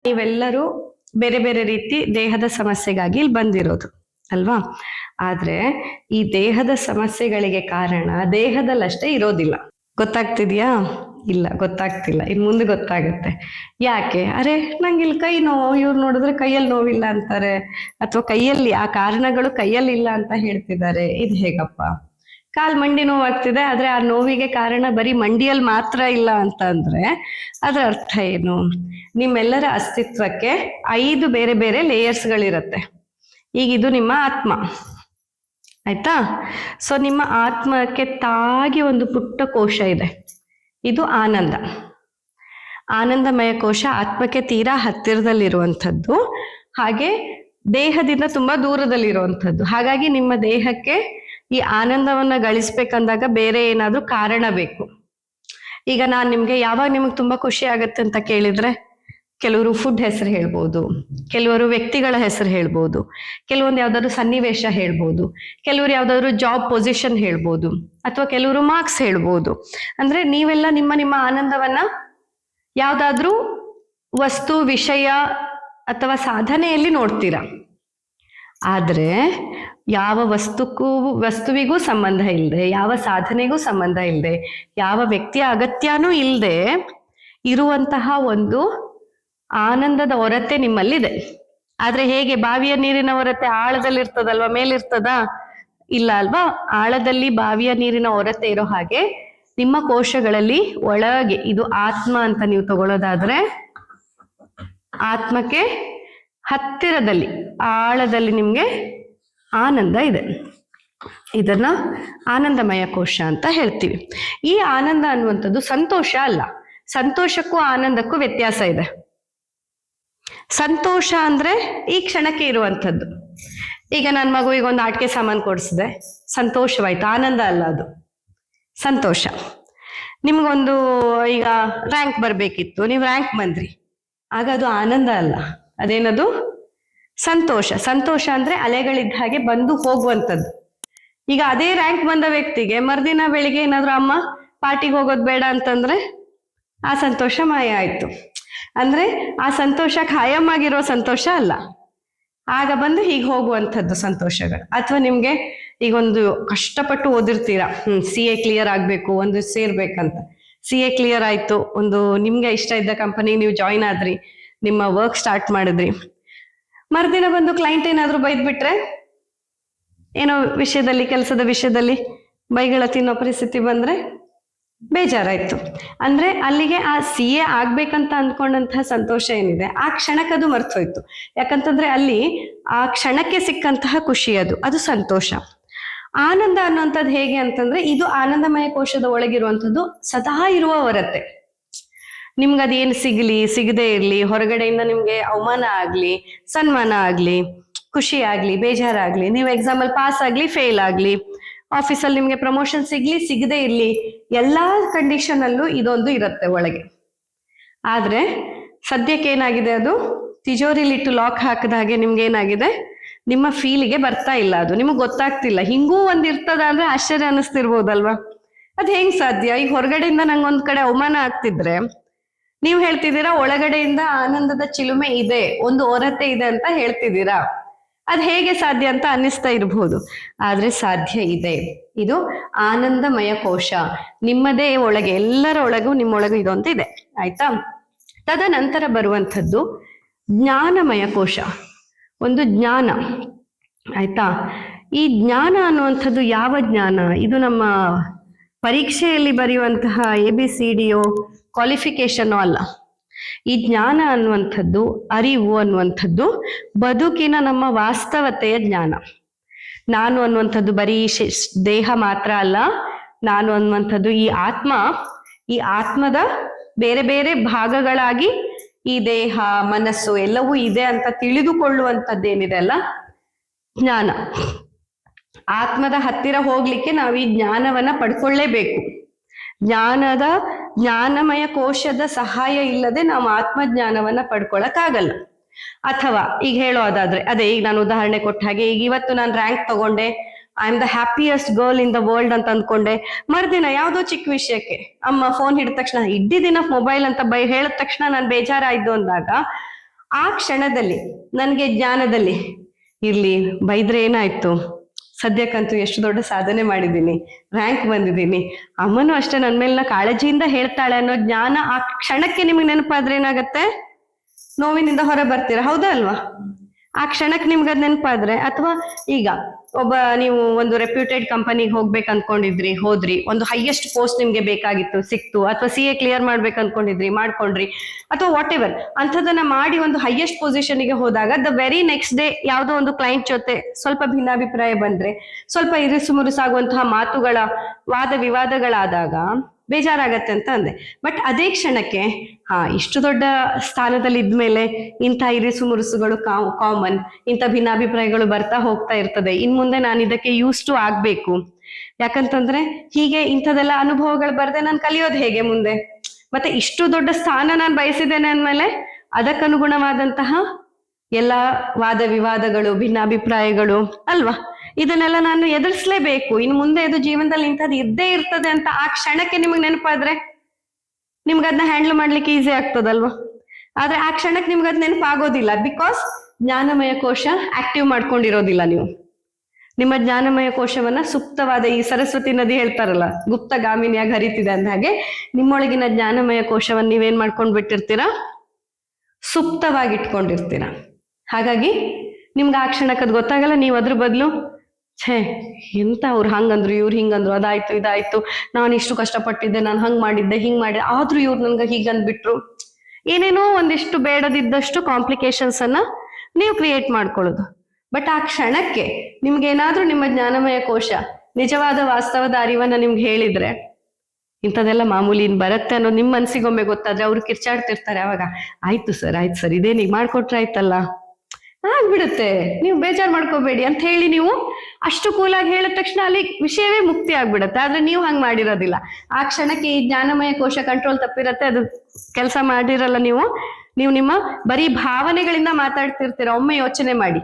ನೀವೆಲ್ಲರೂ ಬೇರೆ ಬೇರೆ ರೀತಿ ದೇಹದ ಸಮಸ್ಯೆಗಾಗಿ ಇಲ್ಲಿ ಬಂದಿರೋದು ಅಲ್ವಾ. ಆದ್ರೆ ಈ ದೇಹದ ಸಮಸ್ಯೆಗಳಿಗೆ ಕಾರಣ ದೇಹದಲ್ಲಷ್ಟೇ ಇರೋದಿಲ್ಲ. ಗೊತ್ತಾಗ್ತಿದ್ಯಾ? ಇಲ್ಲ, ಗೊತ್ತಾಗ್ತಿಲ್ಲ. ಇನ್ ಮುಂದೆ ಗೊತ್ತಾಗುತ್ತೆ. ಯಾಕೆ? ಅರೆ ನಂಗೆ ಇಲ್ಲಿ ಕೈ ನೋವು, ಇವ್ರು ನೋಡಿದ್ರೆ ಕೈಯಲ್ಲಿ ನೋವಿಲ್ಲ ಅಂತಾರೆ, ಅಥವಾ ಕೈಯಲ್ಲಿ ಆ ಕಾರಣಗಳು ಕೈಯಲ್ಲಿ ಇಲ್ಲ ಅಂತ ಹೇಳ್ತಿದ್ದಾರೆ. ಇದು ಹೇಗಪ್ಪ? ಕಾಲ್ ಮಂಡಿ ನೋವಾಗ್ತಿದೆ, ಆದ್ರೆ ಆ ನೋವಿಗೆ ಕಾರಣ ಬರೀ ಮಂಡಿಯಲ್ಲಿ ಮಾತ್ರ ಇಲ್ಲ ಅಂತ ಅಂದ್ರೆ ಅದರ ಅರ್ಥ ಏನು? ನಿಮ್ಮೆಲ್ಲರ ಅಸ್ತಿತ್ವಕ್ಕೆ 5 ಬೇರೆ ಬೇರೆ ಲೇಯರ್ಸ್ಗಳಿರತ್ತೆ. ಈಗ ಇದು ನಿಮ್ಮ ಆತ್ಮ, ಆಯ್ತಾ? ಸೊ ನಿಮ್ಮ ಆತ್ಮಕ್ಕೆ ತಾಗಿ ಒಂದು ಪುಟ್ಟ ಕೋಶ ಇದೆ, ಇದು ಆನಂದ. ಆನಂದಮಯ ಕೋಶ ಆತ್ಮಕ್ಕೆ ತೀರಾ ಹತ್ತಿರದಲ್ಲಿರುವಂಥದ್ದು, ಹಾಗೆ ದೇಹದಿಂದ ತುಂಬಾ ದೂರದಲ್ಲಿರುವಂಥದ್ದು. ಹಾಗಾಗಿ ನಿಮ್ಮ ದೇಹಕ್ಕೆ ಈ ಆನಂದವನ್ನ ಗಳಿಸ್ಬೇಕಂದಾಗ ಬೇರೆ ಏನಾದ್ರೂ ಕಾರಣ ಬೇಕು. ಈಗ ನಾನ್ ನಿಮ್ಗೆ ಯಾವಾಗ ನಿಮಗ್ ತುಂಬಾ ಖುಷಿ ಆಗತ್ತೆ ಅಂತ ಕೇಳಿದ್ರೆ, ಕೆಲವರು ಫುಡ್ ಹೆಸರು ಹೇಳ್ಬೋದು, ಕೆಲವರು ವ್ಯಕ್ತಿಗಳ ಹೆಸರು ಹೇಳ್ಬೋದು, ಕೆಲವೊಂದು ಯಾವ್ದಾದ್ರು ಸನ್ನಿವೇಶ ಹೇಳ್ಬೋದು, ಕೆಲವರು ಯಾವ್ದಾದ್ರು ಜಾಬ್ ಪೊಸಿಷನ್ ಹೇಳ್ಬೋದು, ಅಥವಾ ಕೆಲವರು ಮಾರ್ಕ್ಸ್ ಹೇಳ್ಬೋದು. ಅಂದ್ರೆ ನೀವೆಲ್ಲ ನಿಮ್ಮ ನಿಮ್ಮ ಆನಂದವನ್ನ ಯಾವ್ದಾದ್ರೂ ವಸ್ತು, ವಿಷಯ ಅಥವಾ ಸಾಧನೆಯಲ್ಲಿ ನೋಡ್ತೀರಾ. ಆದ್ರೆ ಯಾವ ವಸ್ತುವಿಗೂ ಸಂಬಂಧ ಇಲ್ಲದೆ, ಯಾವ ಸಾಧನೆಗೂ ಸಂಬಂಧ ಇಲ್ಲದೆ, ಯಾವ ವ್ಯಕ್ತಿಯ ಅಗತ್ಯನೂ ಇಲ್ಲದೆ ಇರುವಂತಹ ಒಂದು ಆನಂದದ ಹೊರತೆ ನಿಮ್ಮಲ್ಲಿದೆ. ಆದ್ರೆ ಹೇಗೆ ಬಾವಿಯ ನೀರಿನ ಹೊರತೆ ಆಳದಲ್ಲಿ ಇರ್ತದಲ್ವಾ, ಮೇಲಿರ್ತದ? ಇಲ್ಲ ಅಲ್ವಾ. ಆಳದಲ್ಲಿ ಬಾವಿಯ ನೀರಿನ ಹೊರತೆ ಇರೋ ಹಾಗೆ ನಿಮ್ಮ ಕೋಶಗಳಲ್ಲಿ ಒಳಗೆ, ಇದು ಆತ್ಮ ಅಂತ ನೀವು ತಗೊಳ್ಳೋದಾದ್ರೆ, ಆತ್ಮಕ್ಕೆ ಹತ್ತಿರದಲ್ಲಿ ಆಳದಲ್ಲಿ ನಿಮ್ಗೆ ಆನಂದ ಇದೆ. ಇದನ್ನ ಆನಂದಮಯ ಕೋಶ ಅಂತ ಹೇಳ್ತೀವಿ. ಈ ಆನಂದ ಅನ್ನುವಂಥದ್ದು ಸಂತೋಷ ಅಲ್ಲ. ಸಂತೋಷಕ್ಕೂ ಆನಂದಕ್ಕೂ ವ್ಯತ್ಯಾಸ ಇದೆ. ಸಂತೋಷ ಅಂದ್ರೆ ಈ ಕ್ಷಣಕ್ಕೆ ಇರುವಂಥದ್ದು. ಈಗ ನನ್ನ ಮಗುವಿಗೆ ಒಂದು ಆಟಿಕೆ ಸಾಮಾನು ಕೊಡಿಸಿದೆ, ಸಂತೋಷವಾಯ್ತು, ಆನಂದ ಅಲ್ಲ ಅದು, ಸಂತೋಷ. ನಿಮ್ಗೊಂದು ಈಗ ರ್ಯಾಂಕ್ ಬರ್ಬೇಕಿತ್ತು, ನೀವು ರ್ಯಾಂಕ್ ಬಂದ್ರಿ, ಆಗ ಅದು ಆನಂದ ಅಲ್ಲ, ಅದೇನದು? ಸಂತೋಷ. ಸಂತೋಷ ಅಂದ್ರೆ ಅಲೆಗಳಿದ್ದ ಹಾಗೆ ಬಂದು ಹೋಗುವಂಥದ್ದು. ಈಗ ಅದೇ ರ್ಯಾಂಕ್ ಬಂದ ವ್ಯಕ್ತಿಗೆ ಮರುದಿನ ಬೆಳಿಗ್ಗೆ ಏನಾದ್ರು ಅಮ್ಮ ಪಾರ್ಟಿಗೆ ಹೋಗೋದು ಬೇಡ ಅಂತಂದ್ರೆ ಆ ಸಂತೋಷ ಮಾಯ ಆಯ್ತು. ಅಂದ್ರೆ ಆ ಸಂತೋಷ ಖಾಯಂ ಆಗಿರೋ ಸಂತೋಷ ಅಲ್ಲ, ಆಗ ಬಂದು ಹೀಗೆ ಹೋಗುವಂಥದ್ದು ಸಂತೋಷಗಳು. ಅಥವಾ ನಿಮ್ಗೆ ಈಗೊಂದು ಕಷ್ಟಪಟ್ಟು ಓದಿರ್ತೀರಾ, CA ಕ್ಲಿಯರ್ ಆಗ್ಬೇಕು, ಒಂದು ಸೇರ್ಬೇಕಂತ. CA ಕ್ಲಿಯರ್ ಆಯ್ತು, ಒಂದು ನಿಮ್ಗೆ ಇಷ್ಟ ಇದ್ದ ಕಂಪನಿ ನೀವು ಜಾಯಿನ್ ಆದ್ರಿ, ನಿಮ್ಮ ವರ್ಕ್ ಸ್ಟಾರ್ಟ್ ಮಾಡಿದ್ರಿ. ಮರುದಿನ ಬಂದು ಕ್ಲೈಂಟ್ ಏನಾದ್ರು ಬೈದ್ಬಿಟ್ರೆ, ಏನೋ ವಿಷಯದಲ್ಲಿ, ಕೆಲಸದ ವಿಷಯದಲ್ಲಿ ಬೈಗಳ ತಿನ್ನೋ ಪರಿಸ್ಥಿತಿ ಬಂದ್ರೆ ಬೇಜಾರಾಯ್ತು. ಅಂದ್ರೆ ಅಲ್ಲಿಗೆ ಆ CA ಆಗ್ಬೇಕಂತ ಅಂದ್ಕೊಂಡಂತಹ ಸಂತೋಷ ಏನಿದೆ ಆ ಕ್ಷಣಕ್ಕದು ಮರ್ತೋಯ್ತು. ಯಾಕಂತಂದ್ರೆ ಅಲ್ಲಿ ಆ ಕ್ಷಣಕ್ಕೆ ಸಿಕ್ಕಂತಹ ಖುಷಿ ಅದು ಸಂತೋಷ. ಆನಂದ ಅನ್ನುವಂಥದ್ದು ಹೇಗೆ ಅಂತಂದ್ರೆ, ಇದು ಆನಂದಮಯ ಕೋಶದ ಒಳಗಿರುವಂಥದ್ದು ಸದಾ ಇರುವ ಹೊರತೆ. ನಿಮ್ಗೆ ಅದೇನು ಸಿಗದೆ ಇರ್ಲಿ, ಹೊರಗಡೆಯಿಂದ ನಿಮ್ಗೆ ಅವಮಾನ ಆಗ್ಲಿ, ಸನ್ಮಾನ ಆಗ್ಲಿ, ಖುಷಿ ಆಗ್ಲಿ, ಬೇಜಾರಾಗ್ಲಿ, ನೀವು ಎಕ್ಸಾಮಲ್ಲಿ ಪಾಸ್ ಆಗ್ಲಿ, ಫೇಲ್ ಆಗ್ಲಿ, ಆಫೀಸಲ್ಲಿ ನಿಮ್ಗೆ ಪ್ರಮೋಷನ್ ಸಿಗದೆ ಇರ್ಲಿ, ಎಲ್ಲಾ ಕಂಡೀಷನ್ ಅಲ್ಲೂ ಇದೊಂದು ಇರುತ್ತೆ ಒಳಗೆ. ಆದ್ರೆ ಸದ್ಯಕ್ಕೆ ಏನಾಗಿದೆ, ಅದು ತಿಜೋರಿಲಿಟ್ಟು ಲಾಕ್ ಹಾಕಿದ ಹಾಗೆ ನಿಮ್ಗೆ ಏನಾಗಿದೆ, ನಿಮ್ಮ ಫೀಲಿಗೆ ಬರ್ತಾ ಇಲ್ಲ, ಅದು ನಿಮಗ್ ಗೊತ್ತಾಗ್ತಿಲ್ಲ. ಹಿಂಗೂ ಒಂದ್ ಇರ್ತದ ಅಂದ್ರೆ ಆಶ್ಚರ್ಯ ಅನಿಸ್ತಿರ್ಬೋದಲ್ವಾ? ಅದ್ ಹೆಂಗ್ ಸಾಧ್ಯ? ಈಗ ಹೊರಗಡೆಯಿಂದ ನಂಗೊಂದ್ ಕಡೆ ಅವಮಾನ ಆಗ್ತಿದ್ರೆ ನೀವು ಹೇಳ್ತಿದ್ದೀರಾ ಒಳಗಡೆಯಿಂದ ಆನಂದದ ಚಿಲುಮೆ ಇದೆ, ಒಂದು ಹೊರತೆ ಇದೆ ಅಂತ ಹೇಳ್ತಿದ್ದೀರಾ. ಅದ್ ಹೇಗೆ ಸಾಧ್ಯ ಅಂತ ಅನ್ನಿಸ್ತಾ ಇರಬಹುದು, ಆದ್ರೆ ಸಾಧ್ಯ ಇದೆ. ಇದು ಆನಂದಮಯ ಕೋಶ ನಿಮ್ಮದೇ ಒಳಗೆ, ಎಲ್ಲರ ಒಳಗೂ ನಿಮ್ಮೊಳಗೂ ಇದೊಂದು ಇದೆ, ಆಯ್ತಾ? ತದನಂತರ ಬರುವಂಥದ್ದು ಜ್ಞಾನಮಯ ಕೋಶ, ಒಂದು ಜ್ಞಾನ, ಆಯ್ತಾ? ಈ ಜ್ಞಾನ ಅನ್ನುವಂಥದ್ದು ಯಾವ ಜ್ಞಾನ? ಇದು ನಮ್ಮ ಪರೀಕ್ಷೆಯಲ್ಲಿ ಬರೆಯುವಂತಹ ABCDಯೋ ಕ್ವಾಲಿಫಿಕೇಶನ್ ಅಲ್ಲ. ಈ ಜ್ಞಾನ ಅನ್ನುವಂಥದ್ದು, ಅರಿವು ಅನ್ನುವಂಥದ್ದು ಬದುಕಿನ ನಮ್ಮ ವಾಸ್ತವತೆಯ ಜ್ಞಾನ. ನಾನು ಅನ್ನುವಂಥದ್ದು ಬರೀ ದೇಹ ಮಾತ್ರ ಅಲ್ಲ, ನಾನು ಅನ್ನುವಂಥದ್ದು ಈ ಆತ್ಮದ ಬೇರೆ ಬೇರೆ ಭಾಗಗಳಾಗಿ ಈ ದೇಹ, ಮನಸ್ಸು ಎಲ್ಲವೂ ಇದೆ ಅಂತ ತಿಳಿದುಕೊಳ್ಳುವಂಥದ್ದೇನಿದೆ ಅಲ್ಲ, ಜ್ಞಾನ. ಆತ್ಮದ ಹತ್ತಿರ ಹೋಗ್ಲಿಕ್ಕೆ ನಾವು ಈ ಜ್ಞಾನವನ್ನ ಪಡ್ಕೊಳ್ಳೇಬೇಕು. ಜ್ಞಾನಮಯ ಕೋಶದ ಸಹಾಯ ಇಲ್ಲದೆ ನಾವು ಆತ್ಮಜ್ಞಾನವನ್ನ ಪಡ್ಕೊಳಕ್ಕಾಗಲ್ಲ. ಅಥವಾ ಈಗ ಹೇಳೋದಾದ್ರೆ, ಅದೇ ಈಗ ನಾನು ಉದಾಹರಣೆ ಕೊಟ್ಟ ಹಾಗೆ, ಈಗ ಇವತ್ತು ನಾನು ರ್ಯಾಂಕ್ ತಗೊಂಡೆ, I am the happiest girl in the world ಅಂತ ಅಂದ್ಕೊಂಡೆ, ಮರುದಿನ ಯಾವ್ದೋ ಚಿಕ್ಕ ವಿಷಯಕ್ಕೆ ಅಮ್ಮ ಫೋನ್ ಹಿಡಿದ ತಕ್ಷಣ, ಇಡೀ ದಿನ ಮೊಬೈಲ್ ಅಂತ ಹೇಳಿದ ತಕ್ಷಣ ನಾನು ಬೇಜಾರಾಯ್ತು ಅಂದಾಗ ಆ ಕ್ಷಣದಲ್ಲಿ ನನ್ಗೆ ಜ್ಞಾನದಲ್ಲಿ ಇರ್ಲಿ, ಬೈದ್ರೆ ಏನಾಯ್ತು, ಸದ್ಯಕ್ಕಂತೂ ಎಷ್ಟು ದೊಡ್ಡ ಸಾಧನೆ ಮಾಡಿದ್ದೀನಿ, ರ್ಯಾಂಕ್ ಬಂದಿದ್ದೀನಿ, ಅಮ್ಮನೂ ಅಷ್ಟೇ ನನ್ನ ಮೇಲಿನ ಕಾಳಜಿಯಿಂದ ಹೇಳ್ತಾಳೆ ಅನ್ನೋ ಜ್ಞಾನ ಆ ಕ್ಷಣಕ್ಕೆ ನಿಮ್ಗೆ ನೆನಪಾದ್ರೆ ಏನಾಗತ್ತೆ, ನೋವಿನಿಂದ ಹೊರ ಬರ್ತೀರಾ, ಹೌದಾ ಅಲ್ವಾ? ಆ ಕ್ಷಣಕ್ಕೆ ನಿಮ್ಗೆ ಅದ್ ನೆನಪಾದ್ರೆ, ಅಥವಾ ಈಗ ನೀವು ಒಂದು ರೆಪ್ಯೂಟೆಡ್ ಕಂಪನಿಗೆ ಹೋಗ್ಬೇಕು ಅನ್ಕೊಂಡಿದ್ರಿ, ಹೋದ್ರಿ, ಒಂದು ಹೈಯೆಸ್ಟ್ ಪೋಸ್ಟ್ ನಿಮ್ಗೆ ಬೇಕಾಗಿತ್ತು, ಸಿಕ್ತು, ಅಥವಾ CA ಕ್ಲಿಯರ್ ಮಾಡ್ಬೇಕು ಅನ್ಕೊಂಡಿದ್ರಿ, ಮಾಡ್ಕೊಂಡ್ರಿ, ಅಥವಾ ವಾಟ್ ಎವರ್ ಅಂಥದನ್ನ ಮಾಡಿ ಒಂದು ಹೈಯೆಸ್ಟ್ ಪೊಸಿಷನ್ಗೆ ಹೋದಾಗ ದ ವೆರಿ ನೆಕ್ಸ್ಟ್ ಡೇ ಯಾವುದೋ ಒಂದು ಕ್ಲೈಂಟ್ ಜೊತೆ ಸ್ವಲ್ಪ ಭಿನ್ನಾಭಿಪ್ರಾಯ ಬಂದ್ರೆ, ಸ್ವಲ್ಪ ಇರಿಸು ಮುರುಸಾಗುವಂತಹ ಮಾತುಗಳ ವಾದ ವಿವಾದಗಳಾದಾಗ ಬೇಜಾರಾಗತ್ತೆ ಅಂತ ಅಂದೆ. ಬಟ್ ಅದೇ ಕ್ಷಣಕ್ಕೆ ಇಷ್ಟು ದೊಡ್ಡ ಸ್ಥಾನದಲ್ಲಿ ಇದ್ಮೇಲೆ ಇಂಥ ಇರಿಸು ಮುರುಸುಗಳು ಕಾಮನ್, ಇಂಥ ಭಿನ್ನಾಭಿಪ್ರಾಯಗಳು ಬರ್ತಾ ಹೋಗ್ತಾ ಇರ್ತದೆ, ಇನ್ ಮುಂದೆ ನಾನು ಇದಕ್ಕೆ ಯೂಸ್ ಟು ಆಗ್ಬೇಕು, ಯಾಕಂತಂದ್ರೆ ಹೀಗೆ ಇಂಥದೆಲ್ಲ ಅನುಭವಗಳು ಬರ್ದೆ ನಾನು ಕಲಿಯೋದು ಹೇಗೆ ಮುಂದೆ, ಮತ್ತೆ ಇಷ್ಟು ದೊಡ್ಡ ಸ್ಥಾನ ನಾನು ಬಯಸಿದ್ದೇನೆ ಅಂದ್ಮೇಲೆ ಅದಕ್ಕನುಗುಣವಾದಂತಹ ಎಲ್ಲ ವಾದ ವಿವಾದಗಳು, ಭಿನ್ನಾಭಿಪ್ರಾಯಗಳು ಅಲ್ವಾ, ಇದನ್ನೆಲ್ಲ ನಾನು ಎದುರಿಸ್ಲೇಬೇಕು, ಇನ್ನು ಮುಂದೆ ಇದು ಜೀವನದಲ್ಲಿ ಇಂಥದ್ದು ಇದ್ದೇ ಇರ್ತದೆ ಅಂತ ಆ ಕ್ಷಣಕ್ಕೆ ನಿಮ್ಗೆ ನೆನಪಾದ್ರೆ ನಿಮ್ಗೆ ಅದನ್ನ ಹ್ಯಾಂಡಲ್ ಮಾಡ್ಲಿಕ್ಕೆ ಈಸಿ ಆಗ್ತದಲ್ವಾ? ಆದ್ರೆ ಆ ಕ್ಷಣಕ್ಕೆ ನಿಮ್ಗೆ ಅದ್ ನೆನಪಾಗೋದಿಲ್ಲ, ಬಿಕಾಸ್ ಜ್ಞಾನಮಯ ಕೋಶ ಆಕ್ಟಿವ್ ಮಾಡ್ಕೊಂಡಿರೋದಿಲ್ಲ ನೀವು. ನಿಮ್ಮ ಜ್ಞಾನಮಯ ಕೋಶವನ್ನ ಸುಪ್ತವಾದ, ಈ ಸರಸ್ವತಿ ನದಿ ಹೇಳ್ತಾರಲ್ಲ ಗುಪ್ತಗಾಮಿನಿಯಾಗಿ ಹರಿತಿದೆ ಅಂದ ಹಾಗೆ, ನಿಮ್ಮೊಳಗಿನ ಜ್ಞಾನಮಯ ಕೋಶವನ್ನ ನೀವೇನ್ ಮಾಡ್ಕೊಂಡ್ ಬಿಟ್ಟಿರ್ತೀರಾ, ಸುಪ್ತವಾಗಿ ಇಟ್ಕೊಂಡಿರ್ತೀರ. ಹಾಗಾಗಿ ನಿಮ್ಗೆ ಆ ಕ್ಷಣಕ್ಕೆ ಅದು ಗೊತ್ತಾಗಲ್ಲ, ನೀವು ಅದ್ರ ಬದಲು ಛೇ ಎಂತ ಅವ್ರು ಹಂಗಂದ್ರು, ಇವ್ರು ಹಿಂಗಂದ್ರು, ಅದಾಯ್ತು ಇದಾಯ್ತು, ನಾನು ಇಷ್ಟು ಕಷ್ಟಪಟ್ಟಿದ್ದೆ, ನಾನು ಹಂಗ್ ಮಾಡಿದ್ದೆ, ಹಿಂಗ್ ಮಾಡಿದೆ, ಆದ್ರೂ ಇವ್ರು ನನ್ಗೆ ಹೀಗಂದ್ಬಿಟ್ರು, ಏನೇನೋ ಒಂದಿಷ್ಟು ಬೇಡದಿದ್ದಷ್ಟು ಕಾಂಪ್ಲಿಕೇಶನ್ಸ್ ಅನ್ನ ನೀವು ಕ್ರಿಯೇಟ್ ಮಾಡ್ಕೊಳ್ಳೋದು. ಬಟ್ ಆ ಕ್ಷಣಕ್ಕೆ ನಿಮ್ಗೇನಾದ್ರೂ ನಿಮ್ಮ ಜ್ಞಾನಮಯ ಕೋಶ ನಿಜವಾದ ವಾಸ್ತವದ ಅರಿವನ್ನ ನಿಮ್ಗೆ ಹೇಳಿದ್ರೆ, ಇಂಥದೆಲ್ಲ ಮಾಮೂಲಿ ಇನ್ ಬರುತ್ತೆ ಅನ್ನೋದು ನಿಮ್ ಮನ್ಸಿಗೊಮ್ಮೆ ಗೊತ್ತಾದ್ರೆ ಅವ್ರು ಕಿರ್ಚಾಡ್ತಿರ್ತಾರೆ, ಅವಾಗ ಆಯ್ತು ಸರ್ ಇದೇನೀಗ ಮಾಡ್ಕೊಟ್ರೆ ಆಯ್ತಲ್ಲ, ಆಗ್ಬಿಡುತ್ತೆ, ನೀವು ಬೇಜಾರ್ ಮಾಡ್ಕೋಬೇಡಿ ಅಂತ ಹೇಳಿ ನೀವು ಅಷ್ಟು ಕೂಲಾಗಿ ಹೇಳಿದ ತಕ್ಷಣ ಅಲ್ಲಿ ವಿಷಯವೇ ಮುಕ್ತಿ ಆಗ್ಬಿಡುತ್ತೆ. ಆದ್ರೆ ನೀವು ಹಂಗ್ ಮಾಡಿರೋದಿಲ್ಲ, ಆ ಕ್ಷಣಕ್ಕೆ ಈ ಜ್ಞಾನಮಯ ಕೋಶ ಕಂಟ್ರೋಲ್ ತಪ್ಪಿರತ್ತೆ, ಅದು ಕೆಲಸ ಮಾಡಿರಲ್ಲ. ನೀವು ನಿಮ್ಮ ಬರೀ ಭಾವನೆಗಳಿಂದ ಮಾತಾಡ್ತಿರ್ತೀರ. ಒಮ್ಮೆ ಯೋಚನೆ ಮಾಡಿ,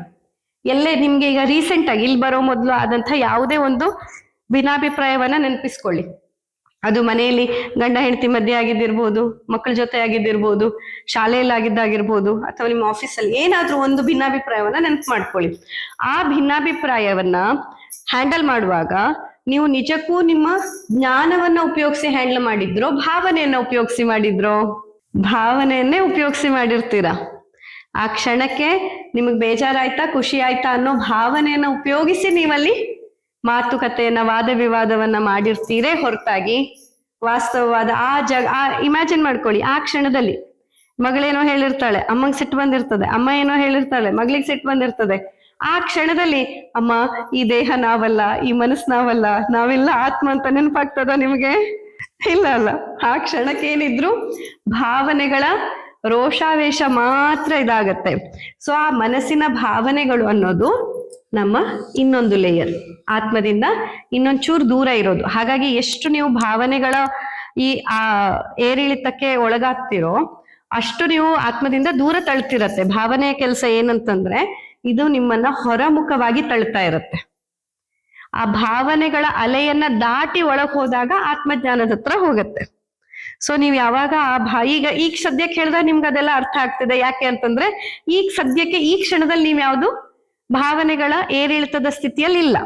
ಎಲ್ಲೇ ನಿಮ್ಗೆ ಈಗ ರೀಸೆಂಟ್ ಆಗಿ ಇಲ್ಲಿ ಬರೋ ಮೊದಲು ಆದಂತ ಯಾವುದೇ ಒಂದು ಭಿನ್ನಾಭಿಪ್ರಾಯವನ್ನ ನೆನಪಿಸ್ಕೊಳ್ಳಿ. ಅದು ಮನೆಯಲ್ಲಿ ಗಂಡ ಹೆಂಡತಿ ಮಧ್ಯೆ ಆಗಿದ್ದಿರ್ಬೋದು, ಮಕ್ಕಳ ಜೊತೆ ಆಗಿದ್ದಿರ್ಬೋದು, ಶಾಲೆಯಲ್ಲಿ ಆಗಿದ್ದಾಗಿರ್ಬೋದು, ಅಥವಾ ನಿಮ್ಮ ಆಫೀಸಲ್ಲಿ ಏನಾದ್ರೂ ಒಂದು ಭಿನ್ನಾಭಿಪ್ರಾಯವನ್ನ ನೆನಪು ಮಾಡ್ಕೊಳ್ಳಿ. ಆ ಭಿನ್ನಾಭಿಪ್ರಾಯವನ್ನ ಹ್ಯಾಂಡಲ್ ಮಾಡುವಾಗ ನೀವು ನಿಜಕ್ಕೂ ನಿಮ್ಮ ಜ್ಞಾನವನ್ನ ಉಪಯೋಗಿಸಿ ಹ್ಯಾಂಡಲ್ ಮಾಡಿದ್ರೋ, ಭಾವನೆಯನ್ನ ಉಪಯೋಗಿಸಿ ಮಾಡಿದ್ರೋ? ಭಾವನೆಯನ್ನೇ ಉಪಯೋಗಿಸಿ ಮಾಡಿರ್ತೀರ. ಆ ಕ್ಷಣಕ್ಕೆ ನಿಮಗ್ ಬೇಜಾರಾಯ್ತಾ, ಖುಷಿ ಆಯ್ತಾ ಅನ್ನೋ ಭಾವನೆಯನ್ನ ಉಪಯೋಗಿಸಿ ನೀವಲ್ಲಿ ಮಾತುಕತೆಯನ್ನ, ವಾದ ವಿವಾದವನ್ನ ಮಾಡಿರ್ತೀರೇ ಹೊರತಾಗಿ ವಾಸ್ತವವಾದ ಇಮ್ಯಾಜಿನ್ ಮಾಡ್ಕೊಳ್ಳಿ. ಆ ಕ್ಷಣದಲ್ಲಿ ಮಗಳೇನೋ ಹೇಳಿರ್ತಾಳೆ, ಅಮ್ಮಂಗ್ ಸಿಟ್ಟು ಬಂದಿರ್ತದೆ, ಅಮ್ಮ ಏನೋ ಹೇಳಿರ್ತಾಳೆ, ಮಗಳಿಗೆ ಸಿಟ್ಟು ಬಂದಿರ್ತದೆ. ಆ ಕ್ಷಣದಲ್ಲಿ ಅಮ್ಮ ಈ ದೇಹ ನಾವಲ್ಲ, ಈ ಮನಸ್ಸು ನಾವಲ್ಲ, ನಾವೆಲ್ಲ ಆತ್ಮ ಅಂತ ನೆನಪಾಗ್ತದ ನಿಮ್ಗೆ? ಇಲ್ಲ ಅಲ್ಲ. ಆ ಕ್ಷಣಕ್ಕೆ ಏನಿದ್ರು ಭಾವನೆಗಳ ರೋಷಾವೇಶ ಮಾತ್ರ ಇದಾಗತ್ತೆ. ಸೊ ಆ ಮನಸ್ಸಿನ ಭಾವನೆಗಳು ಅನ್ನೋದು ನಮ್ಮ ಇನ್ನೊಂದು ಲೇಯರ್, ಆತ್ಮದಿಂದ ಇನ್ನೊಂಚೂರು ದೂರ ಇರೋದು. ಹಾಗಾಗಿ ಎಷ್ಟು ನೀವು ಭಾವನೆಗಳ ಈ ಏರಿಳಿತಕ್ಕೆ ಒಳಗಾಗ್ತಿರೋ ಅಷ್ಟು ನೀವು ಆತ್ಮದಿಂದ ದೂರ ತಳ್ತಿರತ್ತೆ. ಭಾವನೆಯ ಕೆಲಸ ಏನಂತಂದ್ರೆ ಇದು ನಿಮ್ಮನ್ನ ಹೊರಮುಖವಾಗಿ ತಳ್ತಾ ಇರತ್ತೆ. ಆ ಭಾವನೆಗಳ ಅಲೆಯನ್ನ ದಾಟಿ ಒಳಗ್ ಹೋದಾಗ ಆತ್ಮಜ್ಞಾನದ ಹತ್ರ ಹೋಗತ್ತೆ. ಸೊ ನೀವ್ ಯಾವಾಗ ಈಗ ಸದ್ಯಕ್ಕೆ ಹೇಳಿದಾಗ ನಿಮ್ಗೆ ಅದೆಲ್ಲ ಅರ್ಥ ಆಗ್ತದೆ. ಯಾಕೆ ಅಂತಂದ್ರೆ ಈಗ ಸದ್ಯಕ್ಕೆ ಈ ಕ್ಷಣದಲ್ಲಿ ನೀವ್ ಯಾವ್ದು ಭಾವನೆಗಳ ಏರಿಳಿತದ ಸ್ಥಿತಿಯಲ್ಲಿ ಇಲ್ಲ.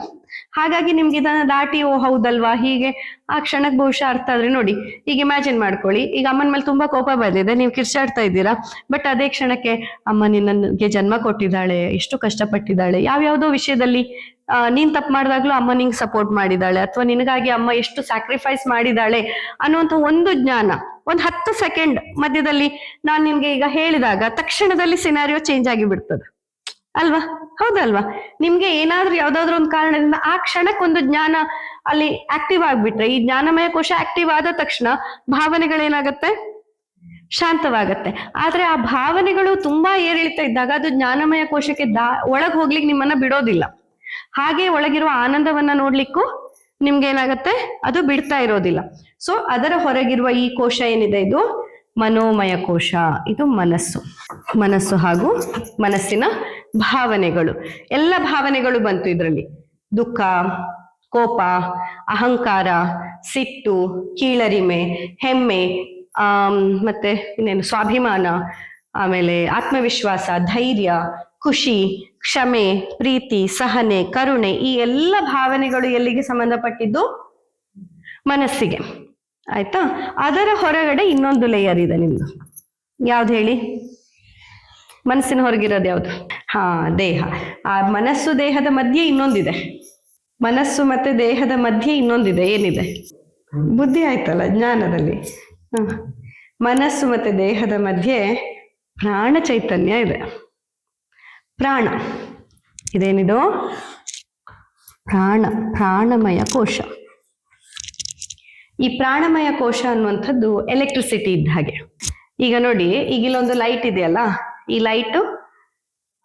ಹಾಗಾಗಿ ನಿಮ್ಗೆ ಇದನ್ನ ದಾಟಿ ಓ ಹೌದಲ್ವಾ ಹೀಗೆ ಆ ಕ್ಷಣಕ್ಕೆ ಬಹುಶಃ ಅರ್ಥ ಆದ್ರೆ ನೋಡಿ. ಈಗ ಇಮ್ಯಾಜಿನ್ ಮಾಡ್ಕೊಳ್ಳಿ, ಈಗ ಅಮ್ಮನ ಮೇಲೆ ತುಂಬಾ ಕೋಪ ಬಂದಿದೆ, ನೀವು ಕಿರ್ಚಾಡ್ತಾ ಇದ್ದೀರಾ. ಬಟ್ ಅದೇ ಕ್ಷಣಕ್ಕೆ ಅಮ್ಮ ನಿನ್ನಗೆ ಜನ್ಮ ಕೊಟ್ಟಿದ್ದಾಳೆ, ಎಷ್ಟು ಕಷ್ಟಪಟ್ಟಿದ್ದಾಳೆ, ಯಾವ್ಯಾವ್ದೋ ವಿಷಯದಲ್ಲಿ ನೀನ್ ತಪ್ಪು ಮಾಡಿದಾಗ್ಲೂ ಅಮ್ಮ ನಿಂಗೆ ಸಪೋರ್ಟ್ ಮಾಡಿದಾಳೆ, ಅಥವಾ ನಿನಗಾಗಿ ಅಮ್ಮ ಎಷ್ಟು ಸ್ಯಾಕ್ರಿಫೈಸ್ ಮಾಡಿದಾಳೆ ಅನ್ನುವಂಥ ಒಂದು ಜ್ಞಾನ ಒಂದ್ 10 ಸೆಕೆಂಡ್ ಮಧ್ಯದಲ್ಲಿ ನಾನ್ ನಿಮ್ಗೆ ಈಗ ಹೇಳಿದಾಗ ತಕ್ಷಣದಲ್ಲಿ ಸಿನಾರಿಯೋ ಚೇಂಜ್ ಆಗಿ ಬಿಡ್ತದೆ ಅಲ್ವಾ? ಹೌದಲ್ವಾ? ನಿಮ್ಗೆ ಏನಾದ್ರೂ ಯಾವ್ದಾದ್ರು ಒಂದು ಕಾರಣದಿಂದ ಆ ಕ್ಷಣಕ್ಕೆ ಒಂದು ಜ್ಞಾನ ಅಲ್ಲಿ ಆಕ್ಟಿವ್ ಆಗ್ಬಿಟ್ರೆ, ಈ ಜ್ಞಾನಮಯ ಕೋಶ ಆಕ್ಟಿವ್ ಆದ ತಕ್ಷಣ ಭಾವನೆಗಳೇನಾಗತ್ತೆ, ಶಾಂತವಾಗತ್ತೆ. ಆದ್ರೆ ಆ ಭಾವನೆಗಳು ತುಂಬಾ ಏರಿಳಿತ ಇದ್ದಾಗ ಅದು ಜ್ಞಾನಮಯ ಕೋಶಕ್ಕೆ ಒಳಗ್ ಹೋಗ್ಲಿಕ್ಕೆ ನಿಮ್ಮನ್ನ ಬಿಡೋದಿಲ್ಲ. ಹಾಗೆ ಒಳಗಿರುವ ಆನಂದವನ್ನ ನೋಡ್ಲಿಕ್ಕೂ ನಿಮ್ಗೆ ಏನಾಗತ್ತೆ, ಅದು ಬಿಡ್ತಾ ಇರೋದಿಲ್ಲ. ಸೊ ಅದರ ಹೊರಗಿರುವ ಈ ಕೋಶ ಏನಿದೆ ಇದು ಮನೋಮಯ ಕೋಶ. ಇದು ಮನಸ್ಸು ಹಾಗೂ ಮನಸ್ಸಿನ ಭಾವನೆಗಳು. ಎಲ್ಲ ಭಾವನೆಗಳು ಬಂತು ಇದರಲ್ಲಿ. ದುಃಖ, ಕೋಪ, ಅಹಂಕಾರ, ಸಿಟ್ಟು, ಕೀಳರಿಮೆ, ಹೆಮ್ಮೆ, ಮತ್ತೆ ಇನ್ನೇನು ಸ್ವಾಭಿಮಾನ, ಆಮೇಲೆ ಆತ್ಮವಿಶ್ವಾಸ, ಧೈರ್ಯ, ಖುಷಿ, ಕ್ಷಮೆ, ಪ್ರೀತಿ, ಸಹನೆ, ಕರುಣೆ, ಈ ಎಲ್ಲ ಭಾವನೆಗಳು ಎಲ್ಲಿಗೆ ಸಂಬಂಧಪಟ್ಟಿದ್ದು? ಮನಸ್ಸಿಗೆ. ಆಯ್ತಾ? ಅದರ ಹೊರಗಡೆ ಇನ್ನೊಂದು ಲೇಯರ್ ಇದೆ ನಿಮ್ದು. ಯಾವ್ದು ಹೇಳಿ? ಮನಸ್ಸಿನ ಹೊರಗಿರೋದು ಯಾವ್ದು? ಹಾ, ದೇಹ. ಆ ಮನಸ್ಸು ದೇಹದ ಮಧ್ಯೆ ಇನ್ನೊಂದಿದೆ. ಮನಸ್ಸು ಮತ್ತೆ ದೇಹದ ಮಧ್ಯೆ ಇನ್ನೊಂದಿದೆ. ಏನಿದೆ? ಬುದ್ಧಿ ಆಯ್ತಲ್ಲ, ಜ್ಞಾನದಲ್ಲಿ. ಮನಸ್ಸು ಮತ್ತೆ ದೇಹದ ಮಧ್ಯೆ ಪ್ರಾಣ ಚೈತನ್ಯ ಇದೆ. ಪ್ರಾಣ ಇದೇನಿದು? ಪ್ರಾಣಮಯ ಕೋಶ. ಈ ಪ್ರಾಣಮಯ ಕೋಶ ಅನ್ನುವಂಥದ್ದು ಎಲೆಕ್ಟ್ರಿಸಿಟಿ ಇದ್ದ ಹಾಗೆ. ಈಗ ನೋಡಿ, ಈಗ ಇಲ್ಲೊಂದು ಲೈಟ್ ಇದೆಯಲ್ಲ, ಈ ಲೈಟ್